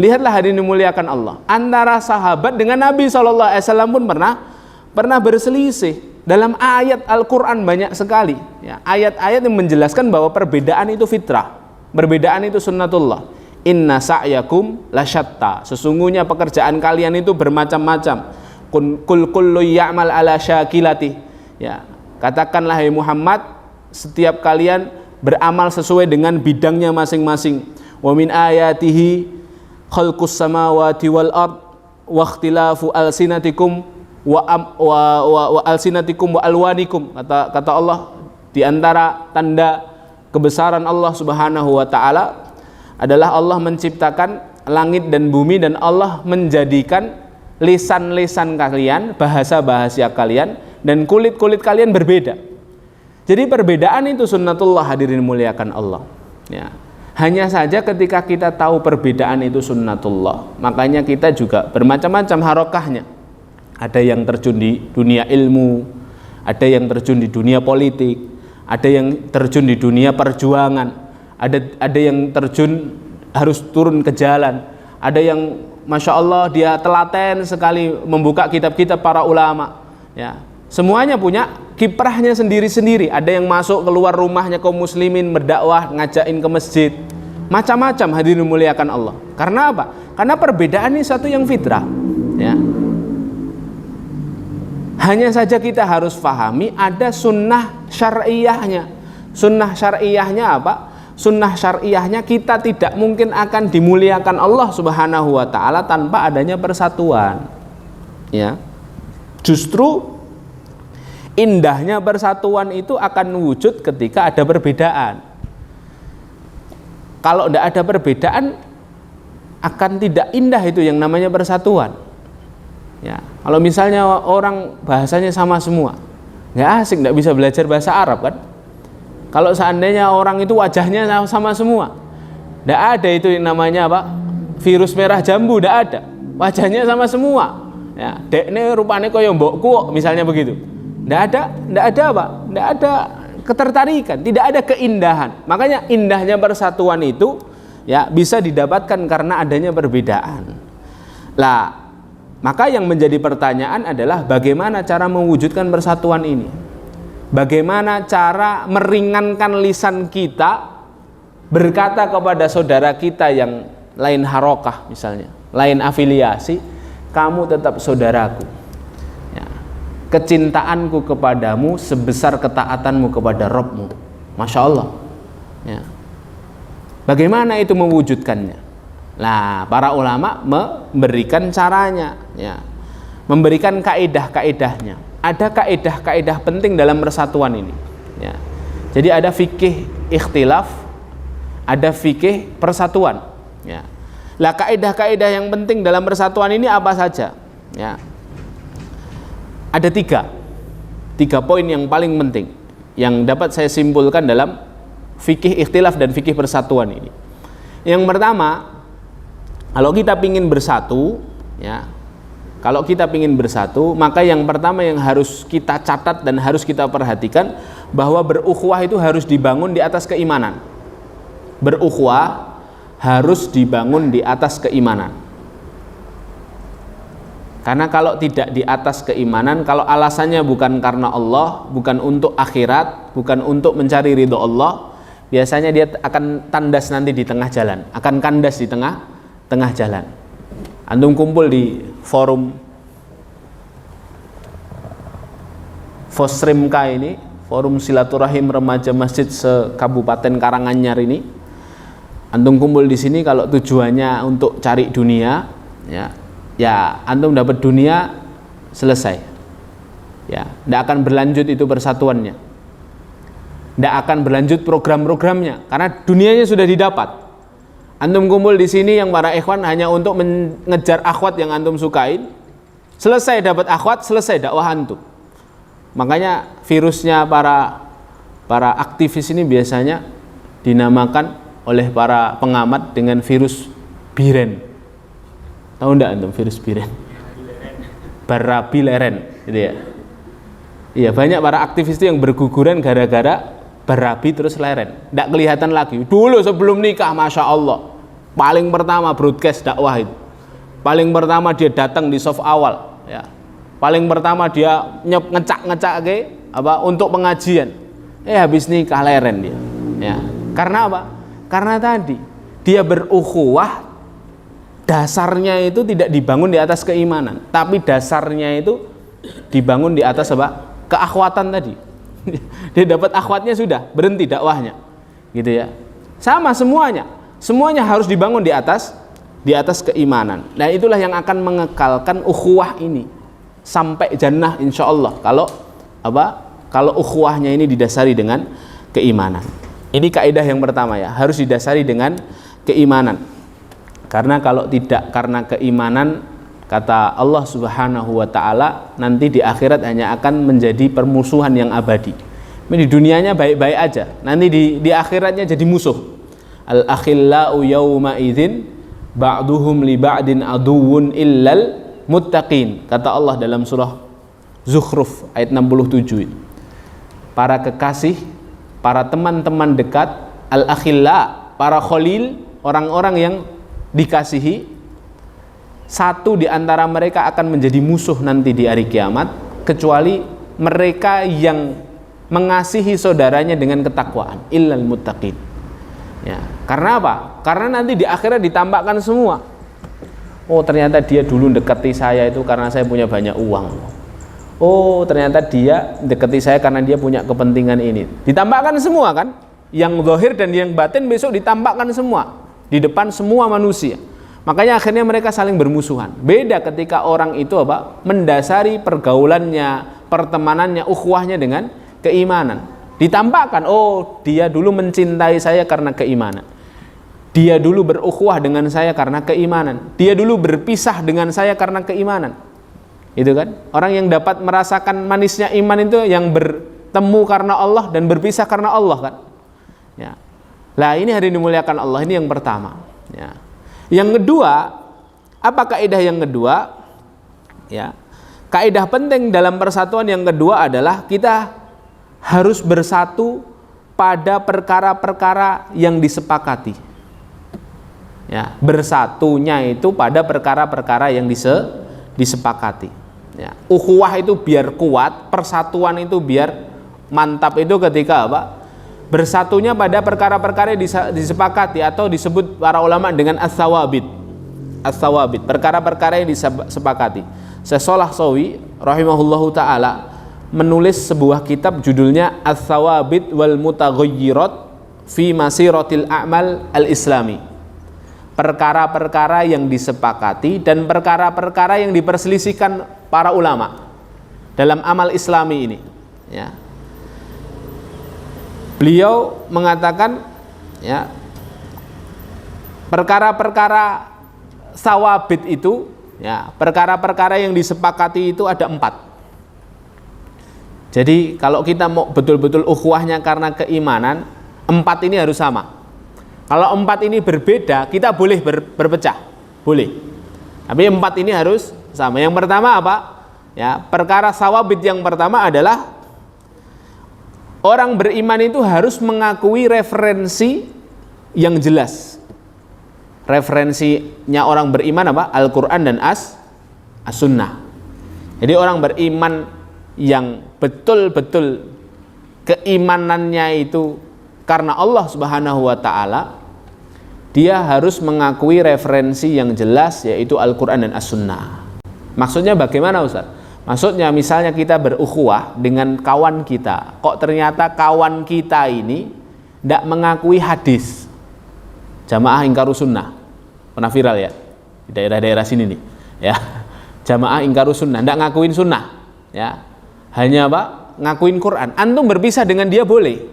Lihatlah hadirin dimuliakan Allah. Antara sahabat dengan Nabi SAW pun pernah berselisih. Dalam ayat Al-Quran banyak sekali. Ya, ayat-ayat yang menjelaskan bahwa perbedaan itu fitrah. Perbedaan itu sunnatullah. Inna sa'yakum lasyatta. Sesungguhnya pekerjaan kalian itu bermacam-macam. Kullu ya'mal ala syakilati. Ya, katakanlah hai Muhammad, setiap kalian beramal sesuai dengan bidangnya masing-masing. Wa min ayatihi khalqus samawati wal ard wa ikhtilafu alsinatikum wa alsinatikum wa alwanikum. Kata Allah, di antara tanda kebesaran Allah Subhanahu wa taala adalah Allah menciptakan langit dan bumi, dan Allah menjadikan lisan-lisan kalian, bahasa-bahasa kalian, dan kulit-kulit kalian berbeda. Jadi perbedaan itu sunnatullah, hadirin muliakan Allah. Ya. Hanya saja ketika kita tahu perbedaan itu sunnatullah, makanya kita juga bermacam-macam harokahnya. Ada yang terjun di dunia ilmu, ada yang terjun di dunia politik, ada yang terjun di dunia perjuangan, ada yang terjun harus turun ke jalan, ada yang masya Allah dia telaten sekali membuka kitab-kitab para ulama. Ya. Semuanya punya kiprahnya sendiri-sendiri. Ada yang masuk keluar rumahnya kaum muslimin berdakwah, ngajakin ke masjid. Macam-macam, hadirin muliakan Allah. Karena apa? Karena perbedaan ini satu yang fitrah. Ya. Hanya saja kita harus pahami ada sunnah syar'iyahnya. Sunnah syar'iyahnya apa? Sunnah syar'iyahnya kita tidak mungkin akan dimuliakan Allah Subhanahu wa taala tanpa adanya persatuan. Ya. Justru indahnya persatuan itu akan wujud ketika ada perbedaan. Kalau tidak ada perbedaan, akan tidak indah itu yang namanya persatuan. Ya, kalau misalnya orang bahasanya sama semua, nggak asik, nggak bisa belajar bahasa Arab kan? Kalau seandainya orang itu wajahnya sama semua, nggak ada itu yang namanya apa? Virus merah jambu, nggak ada. Wajahnya sama semua. Ya, dekne rupane koyo mbokku misalnya begitu. Nggak ada apa? Nggak ada ketertarikan, tidak ada keindahan. Makanya indahnya persatuan itu ya bisa didapatkan karena adanya perbedaan. Lah, maka yang menjadi pertanyaan adalah bagaimana cara mewujudkan persatuan ini? Bagaimana cara meringankan lisan kita berkata kepada saudara kita yang lain harokah misalnya, lain afiliasi, kamu tetap saudaraku. Kecintaanku kepadamu sebesar ketaatanmu kepada Rabbmu. Masya Allah. Ya. Bagaimana itu mewujudkannya? Nah, para ulama memberikan caranya, ya. Memberikan kaidah-kaidahnya. Ada kaidah-kaidah penting dalam persatuan ini. Ya. Jadi ada fikih ikhtilaf, ada fikih persatuan. Ya. Lah kaidah-kaidah yang penting dalam persatuan ini apa saja? Ya. Ada tiga poin yang paling penting yang dapat saya simpulkan dalam fikih ikhtilaf dan fikih persatuan ini. Yang pertama, kalau kita ingin bersatu, ya, kalau kita ingin bersatu, maka yang pertama yang harus kita catat dan harus kita perhatikan bahwa berukhuwah itu harus dibangun di atas keimanan. Berukhuwah harus dibangun di atas keimanan. Karena kalau tidak di atas keimanan, kalau alasannya bukan karena Allah, bukan untuk akhirat, bukan untuk mencari ridho Allah, biasanya dia akan tandas nanti di tengah jalan, akan kandas di tengah jalan. Antum kumpul di forum Fosrimka ini, forum silaturahim remaja masjid se-Kabupaten Karanganyar ini. Antum kumpul di sini kalau tujuannya untuk cari dunia, ya antum dapat dunia selesai. Ya, tidak akan berlanjut itu persatuannya. Tidak akan berlanjut program-programnya karena dunianya sudah didapat. Antum kumpul di sini yang para ikhwan hanya untuk mengejar akhwat yang antum sukain. Selesai dapat akhwat, selesai dakwah antum. Makanya virusnya para aktivis ini biasanya dinamakan oleh para pengamat dengan virus biren. Tahu enggak antum virus biren? Barabi leren, gitu ya. Iya, banyak para aktivis itu yang berguguran gara-gara barabi terus leren. Enggak kelihatan lagi. Dulu sebelum nikah, Masya Allah, paling pertama broadcast dakwah itu. Paling pertama dia datang di soft awal, ya. Paling pertama dia ngecak-ngecak ke apa untuk pengajian. Habis nikah leren dia. Ya. Karena apa? Karena tadi dia berukhuwah, dasarnya itu tidak dibangun di atas keimanan, tapi dasarnya itu dibangun di atas apa? Keakhwatan tadi. Dia dapat akhwatnya sudah, berhenti dakwahnya. Gitu ya. Sama semuanya harus dibangun di atas keimanan. Nah, itulah yang akan mengekalkan ukhuwah ini sampai jannah insyaallah kalau ukhuwahnya ini didasari dengan keimanan. Ini kaidah yang pertama ya, harus didasari dengan keimanan. Karena kalau tidak karena keimanan, kata Allah Subhanahu wa taala, nanti di akhirat hanya akan menjadi permusuhan yang abadi. Di dunianya baik-baik aja, nanti di akhiratnya jadi musuh. Al-akhillau yauma idzin ba'duhum li ba'din aduwwun illal muttaqin, kata Allah dalam surah Zukhruf ayat 67. Para kekasih, para teman-teman dekat, al-akhilla, para khalil, orang-orang yang dikasihi, satu di antara mereka akan menjadi musuh nanti di hari kiamat, kecuali mereka yang mengasihi saudaranya dengan ketakwaan, illal muttaqin. Ya, karena apa? Karena nanti di akhirat ditampakkan semua. Oh, ternyata dia dulu dekati saya itu karena saya punya banyak uang. Oh, ternyata dia dekati saya karena dia punya kepentingan ini. Ditampakkan semua kan? Yang zahir dan yang batin besok ditampakkan semua di depan semua manusia. Makanya akhirnya mereka saling bermusuhan. Beda ketika orang itu mendasari pergaulannya, pertemanannya, ukhuwahnya dengan keimanan. Ditampakkan, oh dia dulu mencintai saya karena keimanan. Dia dulu berukhuwah dengan saya karena keimanan. Dia dulu berpisah dengan saya karena keimanan. Itu kan, orang yang dapat merasakan manisnya iman itu yang bertemu karena Allah dan berpisah karena Allah kan. Ya. Lah ini hari dimuliakan Allah, ini yang pertama. Ya. Yang kedua, apa kaidah yang kedua? Ya. Kaidah penting dalam persatuan yang kedua adalah kita harus bersatu pada perkara-perkara yang disepakati. Ya, bersatunya itu pada perkara-perkara yang disepakati. Ya, ukhuwah itu biar kuat, persatuan itu biar mantap itu ketika bersatunya pada perkara-perkara yang disepakati atau disebut para ulama dengan as-sawabit. As-sawabit, perkara-perkara yang disepakati. Syekh Shalih Shawi rahimahullahu taala menulis sebuah kitab judulnya As-Sawabit wal Mutaghayyirat fi Masiratil A'mal al-Islami. Perkara-perkara yang disepakati dan perkara-perkara yang diperselisihkan para ulama dalam amal Islami ini. Ya. Beliau mengatakan, ya, perkara-perkara sawabit itu, ya, perkara-perkara yang disepakati itu ada 4. Jadi kalau kita mau betul-betul ukhuwahnya karena keimanan, 4 ini harus sama. Kalau 4 ini berbeda, kita boleh berpecah, boleh. Tapi 4 ini harus sama. Yang pertama apa? Ya, perkara sawabit yang pertama adalah orang beriman itu harus mengakui referensi yang jelas. Referensinya orang beriman apa? Al-Quran dan As-Sunnah. Jadi orang beriman yang betul-betul keimanannya itu karena Allah Subhanahu wa taala, dia harus mengakui referensi yang jelas yaitu Al-Quran dan As-Sunnah. Maksudnya bagaimana Ustaz? Maksudnya misalnya kita berukhuwah dengan kawan kita, kok ternyata kawan kita ini tidak mengakui hadis Jamaah Ingkarus Sunnah, pernah viral ya di daerah-daerah sini nih, ya, Jamaah Ingkarus Sunnah, tidak ngakuin sunnah, ya, hanya ngakuin Quran. Antum berpisah dengan dia boleh,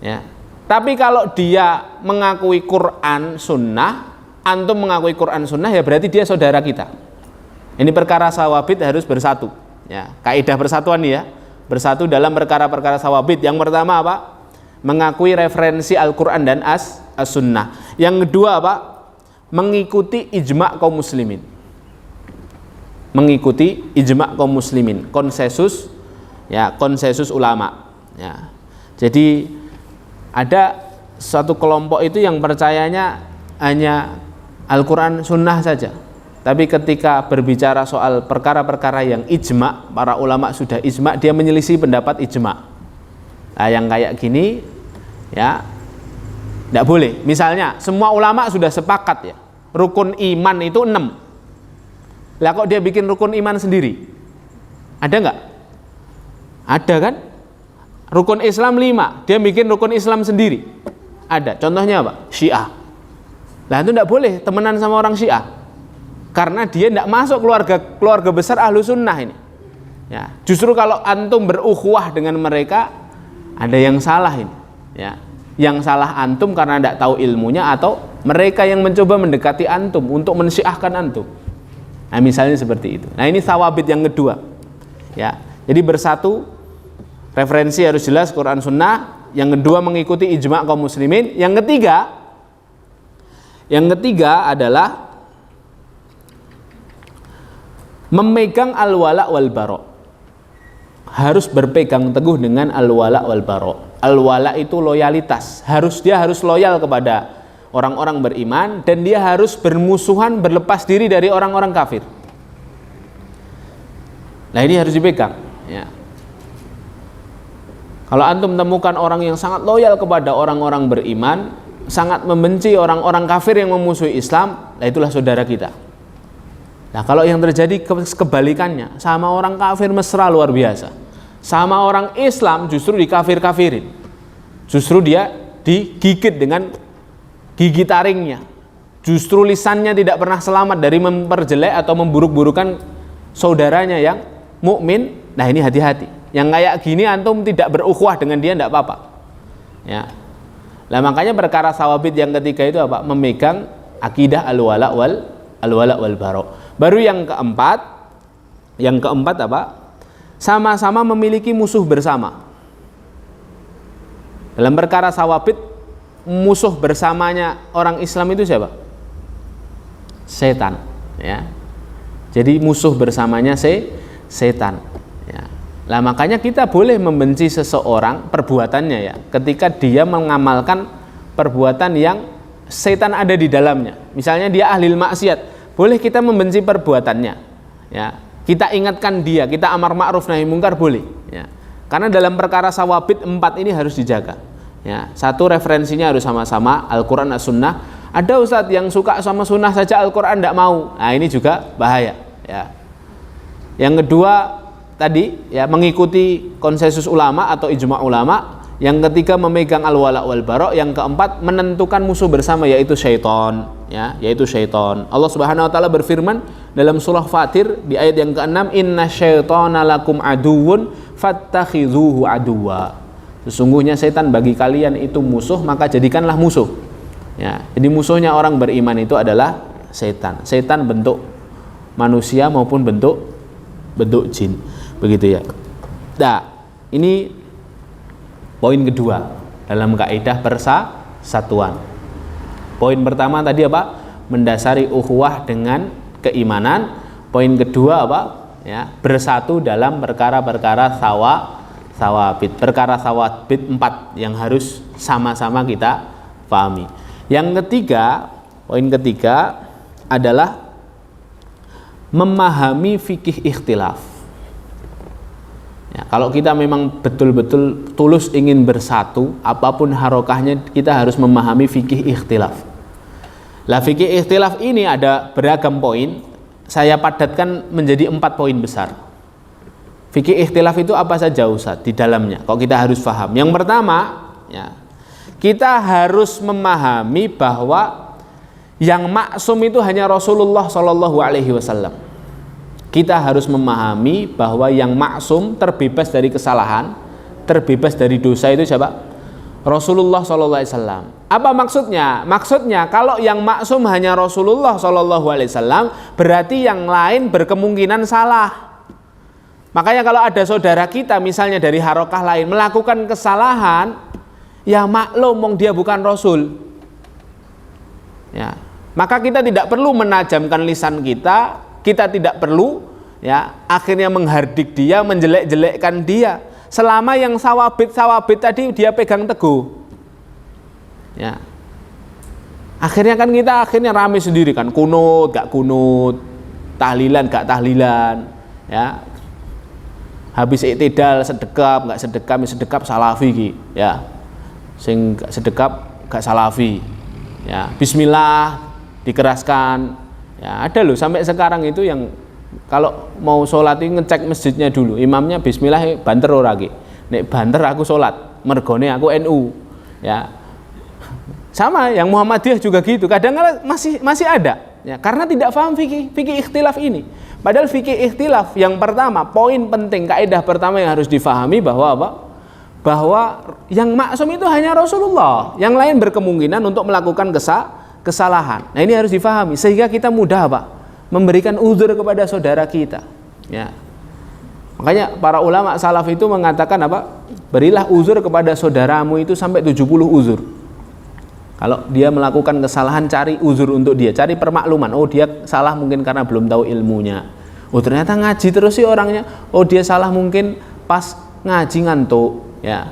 ya. Tapi kalau dia mengakui Quran Sunnah, antum mengakui Quran Sunnah, ya berarti dia saudara kita. Ini perkara sawabit harus bersatu. Ya, kaidah persatuan nih ya, bersatu dalam perkara-perkara sawabit. Yang pertama apa? Mengakui referensi Al-Quran dan As-Sunnah. Yang kedua apa? Mengikuti ijma' kaum muslimin. Mengikuti ijma' kaum muslimin, konsensus, ya, konsensus ulama. Ya. Jadi ada satu kelompok itu yang percayanya hanya Al-Quran Sunnah saja. Tapi ketika berbicara soal perkara-perkara yang ijma', para ulama sudah ijma', dia menyelisih pendapat ijma'. Nah, yang kayak gini, ya, tidak boleh. Misalnya, semua ulama sudah sepakat ya, rukun iman itu 6. Lah kok dia bikin rukun iman sendiri? Ada nggak? Ada kan? Rukun Islam 5, dia bikin rukun Islam sendiri. Ada. Contohnya apa? Syiah. Lah itu tidak boleh temenan sama orang Syiah, karena dia tidak masuk keluarga besar ahlu sunnah ini. Ya, justru kalau antum berukhuwah dengan mereka, ada yang salah ini. Ya, yang salah antum karena tidak tahu ilmunya, atau mereka yang mencoba mendekati antum untuk mensyiahkan antum. Nah, misalnya seperti itu. Nah, ini sawabit yang kedua. Ya, jadi bersatu. Referensi harus jelas Quran Sunnah. Yang kedua mengikuti ijma' kaum muslimin. Yang ketiga adalah memegang al-wala' wal bara'. Harus berpegang teguh dengan al-wala' wal bara'. Al-wala' itu loyalitas. Dia harus loyal kepada orang-orang beriman, dan dia harus bermusuhan, berlepas diri dari orang-orang kafir. Nah, ini harus dipegang, ya. Kalau antum temukan orang yang sangat loyal kepada orang-orang beriman, sangat membenci orang-orang kafir yang memusuhi Islam, nah itulah saudara kita. Nah, kalau yang terjadi kebalikannya, sama orang kafir mesra luar biasa, sama orang Islam justru dikafir-kafirin, justru dia digigit dengan gigi taringnya, justru lisannya tidak pernah selamat dari memperjelek atau memburuk-burukan saudaranya yang mukmin. Nah, ini hati-hati. Yang kayak gini antum tidak berukhuwah dengan dia tidak apa-apa. Ya. Nah, makanya perkara sawabit yang ketiga itu apa? Memegang akidah al-wala wal bara. Baru yang keempat apa? Sama-sama memiliki musuh bersama. Dalam perkara sawabit, musuh bersamanya orang Islam itu siapa? Setan, ya. Jadi musuh bersamanya setan. Ya. Nah, makanya kita boleh membenci seseorang perbuatannya, ya, ketika dia mengamalkan perbuatan yang setan ada di dalamnya. Misalnya dia ahli maksiat, boleh kita membenci perbuatannya, ya. Kita ingatkan dia, kita amar ma'ruf nahi mungkar boleh, ya. Karena dalam perkara sawabit 4 ini harus dijaga, ya. Satu, referensinya harus sama-sama Al-Quran as-Sunnah. Ada ustadz yang suka sama sunnah saja, Al-Quran tidak mau. Nah, ini juga bahaya, ya. Yang kedua tadi, ya, mengikuti konsensus ulama atau ijma' ulama. Yang ketiga memegang al-wala wal bara. Yang keempat menentukan musuh bersama, yaitu syaitan, ya, yaitu syaitan. Allah Subhanahu wa taala berfirman dalam surah Fatir di ayat yang ke-6, inna syaitana lakum aduwwun fattakhidhuhu aduwwa. Sesungguhnya setan bagi kalian itu musuh, maka jadikanlah musuh. Ya, jadi musuhnya orang beriman itu adalah setan. Setan bentuk manusia maupun bentuk jin. Begitu, ya. Nah, ini poin kedua dalam kaidah persatuan. Poin pertama tadi apa? Mendasari ukhuwah dengan keimanan. Poin kedua apa? Ya, bersatu dalam perkara-perkara sawabit. Perkara sawabit 4 yang harus sama-sama kita pahami. Yang ketiga, poin ketiga adalah memahami fikih ikhtilaf. Ya, kalau kita memang betul-betul tulus ingin bersatu, apapun harokahnya, kita harus memahami fikih ikhtilaf. Lah, fikih ikhtilaf ini ada beragam poin. Saya padatkan menjadi 4 poin besar. Fikih ikhtilaf itu apa saja Ustaz di dalamnya? Kok kita harus paham? Yang pertama, ya, kita harus memahami bahwa yang maksum itu hanya Rasulullah Shallallahu Alaihi Wasallam. Kita harus memahami bahwa yang maksum, terbebas dari kesalahan, terbebas dari dosa itu siapa? Rasulullah Shallallahu Alaihi Wasallam. Apa maksudnya? Maksudnya kalau yang maksum hanya Rasulullah Shallallahu Alaihi Wasallam, berarti yang lain berkemungkinan salah. Makanya kalau ada saudara kita misalnya dari harokah lain melakukan kesalahan, ya maklum dia bukan Rasul. Ya, maka kita tidak perlu menajamkan lisan kita. Kita tidak perlu, ya, akhirnya menghardik dia, menjelek-jelekkan dia. Selama yang sawabit tadi dia pegang teguh, ya. Akhirnya kan kita rame sendiri kan, kunut gak kunut, tahlilan gak tahlilan, ya. Habis iktidal sedekap gak sedekap salafi ki, ya. Sing gak sedekap gak salafi, ya. Bismillah dikeraskan. Ya, ada loh sampai sekarang itu yang kalau mau sholat itu ngecek masjidnya dulu, imamnya bismillah banter ora ki. Nek banter aku sholat, mergone aku NU. Ya. Sama yang Muhammadiyah juga gitu. Kadang-kadang masih ada, ya, karena tidak paham fikih ikhtilaf ini. Padahal fikih ikhtilaf yang pertama, poin penting, kaidah pertama yang harus difahami bahwa apa? Bahwa yang maksum itu hanya Rasulullah. Yang lain berkemungkinan untuk melakukan kesalahan. Nah, ini harus difahami sehingga kita mudah apa? Memberikan uzur kepada saudara kita, ya. Makanya para ulama salaf itu mengatakan apa? Berilah uzur kepada saudaramu itu sampai 70 uzur. Kalau dia melakukan kesalahan, cari uzur untuk dia, cari permakluman. Oh, dia salah mungkin karena belum tahu ilmunya. Oh, ternyata ngaji terus sih orangnya. Oh, dia salah mungkin pas ngaji ngantuk, ya.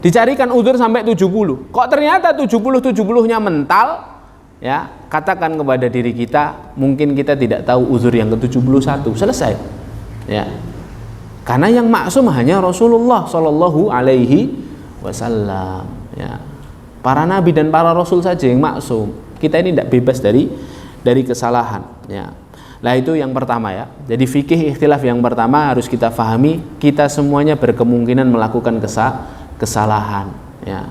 Dicarikan uzur sampai 70. Kok ternyata 70-70-nya mental? Ya, katakan kepada diri kita, mungkin kita tidak tahu uzur yang ke-71. Selesai. Ya. Karena yang maksum hanya Rasulullah Shallallahu Alaihi Wasallam. Ya. Para nabi dan para rasul saja yang maksum. Kita ini tidak bebas dari kesalahan. Ya. Nah itu yang pertama ya. Jadi fikih ikhtilaf yang pertama harus kita fahami, kita semuanya berkemungkinan melakukan kesalahan ya.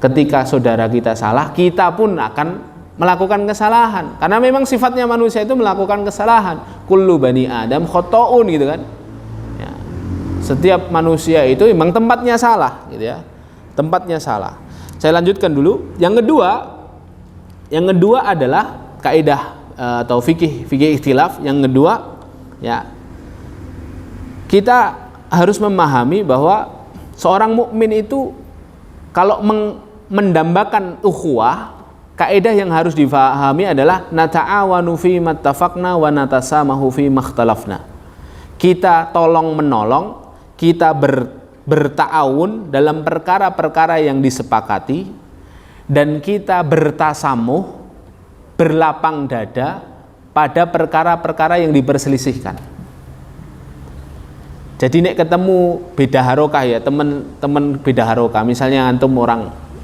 Ketika saudara kita salah, kita pun akan melakukan kesalahan. Karena memang sifatnya manusia itu melakukan kesalahan. Kullu bani Adam khotoun gitu kan. Ya. Setiap manusia itu memang tempatnya salah gitu ya. Tempatnya salah. Saya lanjutkan dulu. Yang kedua adalah kaidah atau fikih ikhtilaf. Yang kedua ya, kita harus memahami bahwa seorang mukmin itu kalau mendambakan ukhuwah, kaidah yang harus difahami adalah nata'awanu fi mattafaqna wa natasamahu fi makhtalafna. Kita tolong menolong, kita berta'awun dalam perkara-perkara yang disepakati, dan kita bertasamuh, berlapang dada pada perkara-perkara yang diperselisihkan. Jadi nek ketemu beda harokah ya, teman-teman beda harokah, misalnya antum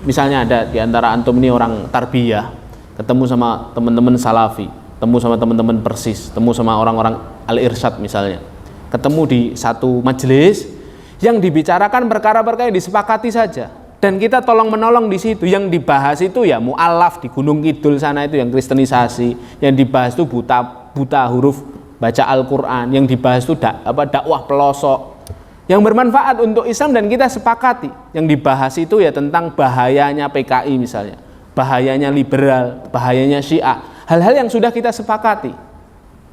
misalnya ada di antara antum ini orang tarbiyah, ketemu sama teman-teman salafi, ketemu sama teman-teman persis, ketemu sama orang-orang al-irsyad misalnya, ketemu di satu majelis yang dibicarakan perkara-perkara yang disepakati saja, dan kita tolong menolong di situ. Yang dibahas itu ya mu'alaf di Gunung Kidul sana itu yang kristenisasi, yang dibahas itu buta huruf baca Al-Quran, yang dibahas itu dakwah pelosok yang bermanfaat untuk Islam dan kita sepakati. Yang dibahas itu ya tentang bahayanya PKI misalnya, bahayanya liberal, bahayanya Syiah, hal-hal yang sudah kita sepakati.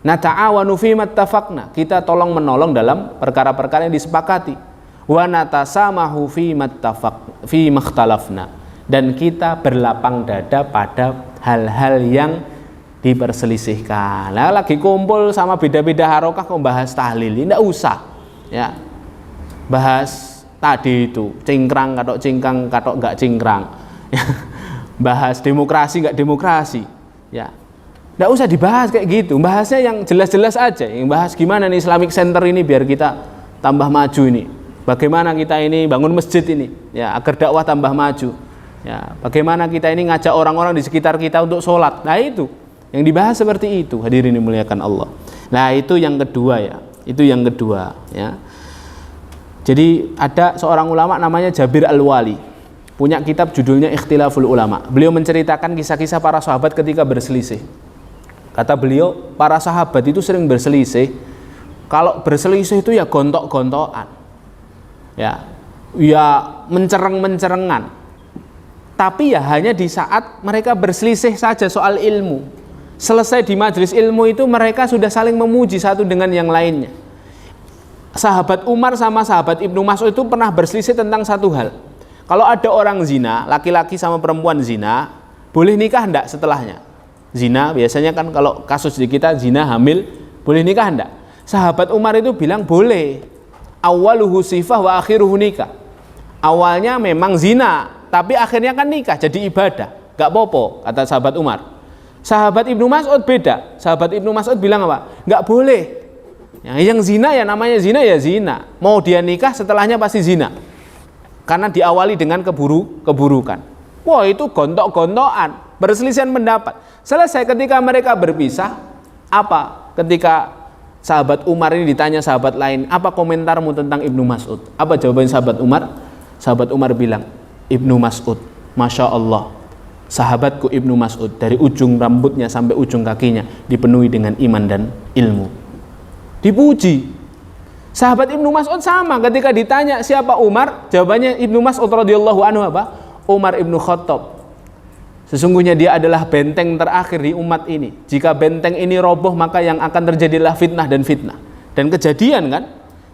Nata'awanu fi mattafaqna, kita tolong menolong dalam perkara-perkara yang disepakati. Wa natasamahu fi makhtalafna, dan kita berlapang dada pada hal-hal yang diperselisihkan. Nah, lagi kumpul sama beda-beda harokah kok bahas tahlil, tidak usah ya. Bahas tadi itu cingkrang katok cingkrang katok enggak cingkrang ya. Bahas demokrasi enggak demokrasi ya, tidak usah dibahas kayak gitu. Bahasnya yang jelas-jelas aja, yang bahas gimana nih Islamic Center ini biar kita tambah maju ini, bagaimana kita ini bangun masjid ini ya agar dakwah tambah maju ya, bagaimana kita ini ngajak orang-orang di sekitar kita untuk sholat. Nah itu yang dibahas seperti itu, hadirin dimuliakan Allah. Nah itu yang kedua ya, itu yang kedua ya. Jadi ada seorang ulama namanya Jabir Al-Wali, punya kitab judulnya Ikhtilaful Ulama. Beliau menceritakan kisah-kisah para sahabat ketika berselisih. Kata beliau, para sahabat itu sering berselisih. Kalau berselisih itu ya gontok-gontokan, ya mencereng-mencerengan. Tapi ya hanya di saat mereka berselisih saja soal ilmu. Selesai di majelis ilmu itu mereka sudah saling memuji satu dengan yang lainnya. Sahabat Umar sama sahabat Ibnu Mas'ud itu pernah berselisih tentang satu hal. Kalau ada orang zina, laki-laki sama perempuan zina, boleh nikah enggak setelahnya? Zina biasanya kan kalau kasus di kita zina hamil, boleh nikah enggak? Sahabat Umar itu bilang boleh. Awaluhu sifah wa akhiruhu nikah. Awalnya memang zina, tapi akhirnya kan nikah, jadi ibadah. Enggak apa-apa, kata sahabat Umar. Sahabat Ibnu Mas'ud beda. Sahabat Ibnu Mas'ud bilang apa? Enggak boleh. Yang zina ya namanya zina ya zina. Mau dia nikah setelahnya pasti zina. Karena diawali dengan keburukan. Wah itu gontok-gontokan, perselisihan pendapat. Selesai ketika mereka berpisah, apa? Ketika sahabat Umar ini ditanya sahabat lain, apa komentarmu tentang Ibnu Mas'ud? Apa jawaban sahabat Umar? Sahabat Umar bilang, Ibnu Mas'ud, Masya Allah, sahabatku Ibnu Mas'ud dari ujung rambutnya sampai ujung kakinya dipenuhi dengan iman dan ilmu. Dipuji. Sahabat Ibnu Mas'ud sama, ketika ditanya siapa Umar, jawabannya Ibnu Mas'ud radhiyallahu anhu apa? Umar Ibnu Khattab. Sesungguhnya dia adalah benteng terakhir di umat ini. Jika benteng ini roboh maka yang akan terjadilah fitnah dan fitnah. Dan kejadian kan?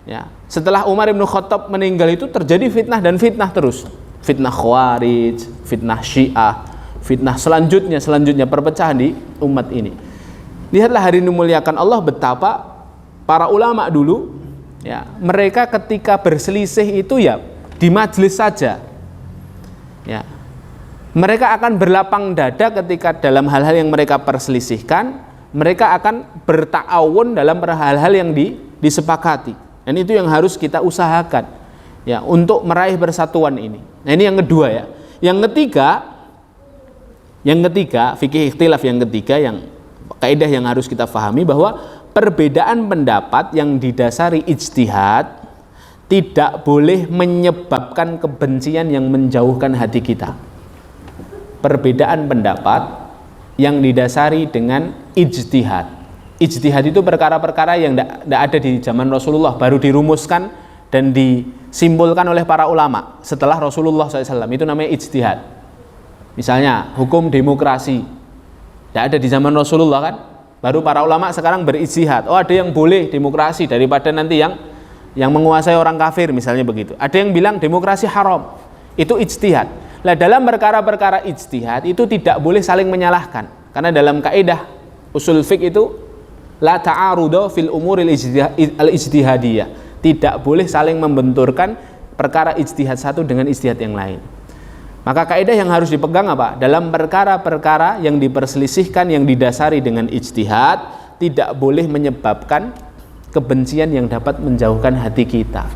Ya, setelah Umar Ibnu Khattab meninggal itu terjadi fitnah dan fitnah terus. Fitnah Khawarij, fitnah Syiah, fitnah selanjutnya perpecahan di umat ini. Lihatlah hari ini muliakan Allah betapa para ulama dulu ya, mereka ketika berselisih itu ya di majelis saja. Ya. Mereka akan berlapang dada ketika dalam hal-hal yang mereka perselisihkan, mereka akan berta'awun dalam hal-hal yang disepakati. Dan itu yang harus kita usahakan ya untuk meraih persatuan ini. Nah, ini yang kedua ya. Yang ketiga fikih ikhtilaf yang ketiga yang kaidah yang harus kita pahami bahwa perbedaan pendapat yang didasari ijtihad tidak boleh menyebabkan kebencian yang menjauhkan hati kita. Perbedaan pendapat yang didasari dengan ijtihad. Ijtihad itu perkara-perkara yang tidak ada di zaman Rasulullah, baru dirumuskan dan disimpulkan oleh para ulama setelah Rasulullah SAW. Itu namanya ijtihad. Misalnya hukum demokrasi, tidak ada di zaman Rasulullah kan, baru para ulama sekarang berijtihad. Oh, ada yang boleh demokrasi daripada nanti yang menguasai orang kafir, misalnya begitu. Ada yang bilang demokrasi haram, itu ijtihad. Nah, dalam perkara-perkara ijtihad itu tidak boleh saling menyalahkan, karena dalam kaidah usul fiqh itu la ta'arudu fil umuril ijtihadiyah, tidak boleh saling membenturkan perkara ijtihad satu dengan ijtihad yang lain. Maka kaidah yang harus dipegang apa? Dalam perkara-perkara yang diperselisihkan yang didasari dengan ijtihad tidak boleh menyebabkan kebencian yang dapat menjauhkan hati kita.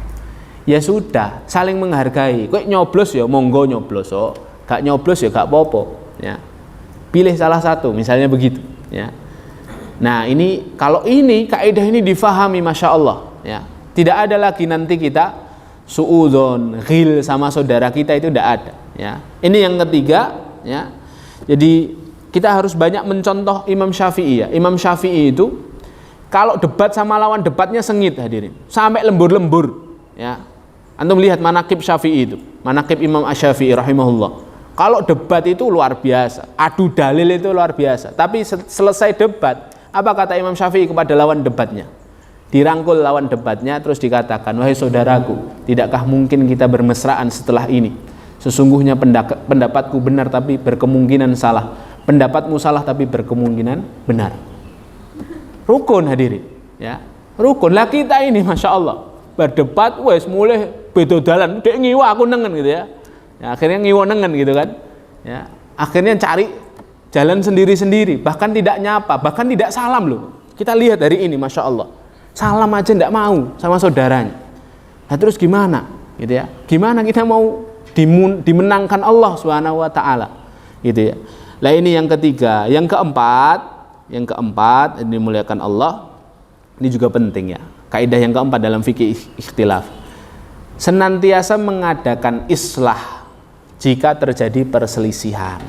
Ya sudah, saling menghargai. Kok nyoblos ya monggo nyoblos, oh. Gak nyoblos ya gak apa-apa, ya. Pilih salah satu, misalnya begitu, ya. Nah, ini kalau ini kaidah ini difahami, masya Allah, ya. Tidak ada lagi nanti kita suudzon, ghil sama saudara kita, itu tidak ada, ya. Ini yang ketiga, ya. Jadi kita harus banyak mencontoh Imam Syafi'i, ya. Imam Syafi'i itu kalau debat sama lawan debatnya sengit, hadirin, sampai lembur-lembur, ya. Antum lihat manaqib Syafi'i itu, manaqib Imam Asy-Syafi'i rahimahullah. Kalau debat itu luar biasa, adu dalil itu luar biasa. Tapi selesai debat, apa kata Imam Syafi'i kepada lawan debatnya? Dirangkul lawan debatnya, terus dikatakan, wahai saudaraku, tidakkah mungkin kita bermesraan setelah ini? Sesungguhnya pendapatku benar tapi berkemungkinan salah, pendapatmu salah tapi berkemungkinan benar. Rukun, hadirin, ya, rukun. Lah kita ini masya Allah berdebat, wes mulai beda dalan, dek ngiwa aku nengen gitu, ya. Ya, akhirnya ngiwa nengen gitu kan, ya. Akhirnya cari jalan sendiri-sendiri, bahkan tidak nyapa, bahkan tidak salam loh. Kita lihat dari ini, masya Allah, salam aja tidak mau sama saudaranya. Nah terus gimana, gitu ya? Gimana kita mau dimenangkan Allah Subhanahu Wa Taala, gitu ya? Nah ini yang ketiga, yang keempat ini dimuliakan Allah, ini juga penting, ya. Kaidah yang keempat dalam fikih ikhtilaf, senantiasa mengadakan islah jika terjadi perselisihan.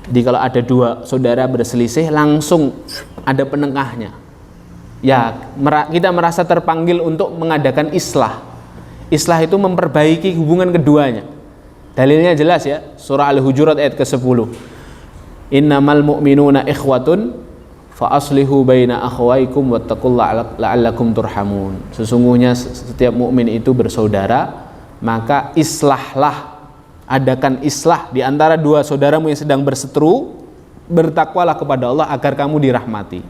Jadi kalau ada dua saudara berselisih, langsung ada penengahnya. Ya, kita merasa terpanggil untuk mengadakan islah. Islah itu memperbaiki hubungan keduanya. Dalilnya jelas, ya, surah Al-Hujurat ayat ke-10. Innamal mu'minuna ikhwatun fa aslihu baina akhwaikum wattaqullaha la'allakum turhamun. Sesungguhnya setiap mukmin itu bersaudara, maka islahlah, adakan islah di antara dua saudaramu yang sedang berseteru, bertakwalah kepada Allah agar kamu dirahmati.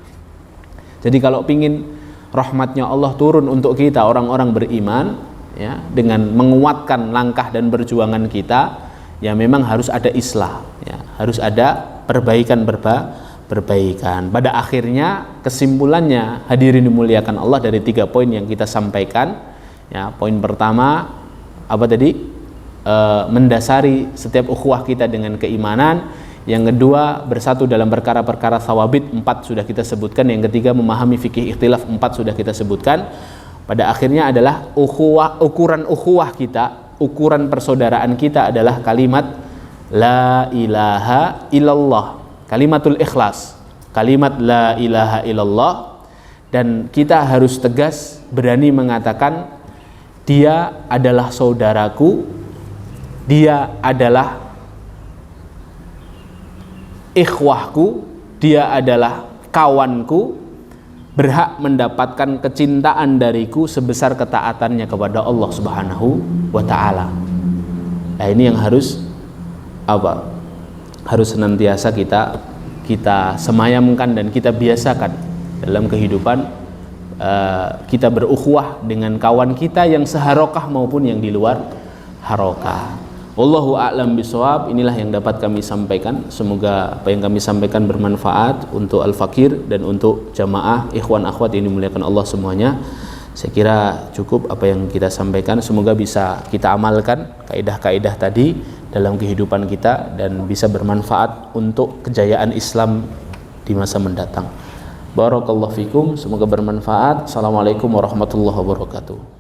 Jadi kalau pingin rahmatnya Allah turun untuk kita orang-orang beriman, ya, dengan menguatkan langkah dan perjuangan kita, ya memang harus ada islah, ya, harus ada perbaikan. Pada akhirnya kesimpulannya, hadirin dimuliakan Allah, dari 3 poin yang kita sampaikan, ya. Poin pertama apa tadi? Mendasari setiap ukhuwah kita dengan keimanan. Yang kedua, bersatu dalam perkara-perkara thawabit, 4 sudah kita sebutkan. Yang ketiga, memahami fikih ikhtilaf, 4 sudah kita sebutkan. Pada akhirnya adalah ukuran ukhuwah kita, ukuran persaudaraan kita adalah kalimat la ilaha illallah, kalimatul ikhlas, kalimat la ilaha illallah. Dan kita harus tegas berani mengatakan, dia adalah saudaraku, dia adalah ikhwahku, dia adalah kawanku, berhak mendapatkan kecintaan dariku sebesar ketaatannya kepada Allah Subhanahu wa Ta'ala. Nah ini yang harus senantiasa kita semayamkan dan kita biasakan dalam kehidupan kita berukhuwah dengan kawan kita yang seharokah maupun yang di luar harokah. Wallahu a'lam bishawab. Inilah yang dapat kami sampaikan. Semoga apa yang kami sampaikan bermanfaat untuk al-fakir dan untuk jamaah ikhwan akhwat yang dimuliakan Allah semuanya. Saya kira cukup apa yang kita sampaikan. Semoga bisa kita amalkan kaidah-kaidah tadi dalam kehidupan kita dan bisa bermanfaat untuk kejayaan Islam di masa mendatang. Barakallahu fikum, semoga bermanfaat. Assalamualaikum warahmatullahi wabarakatuh.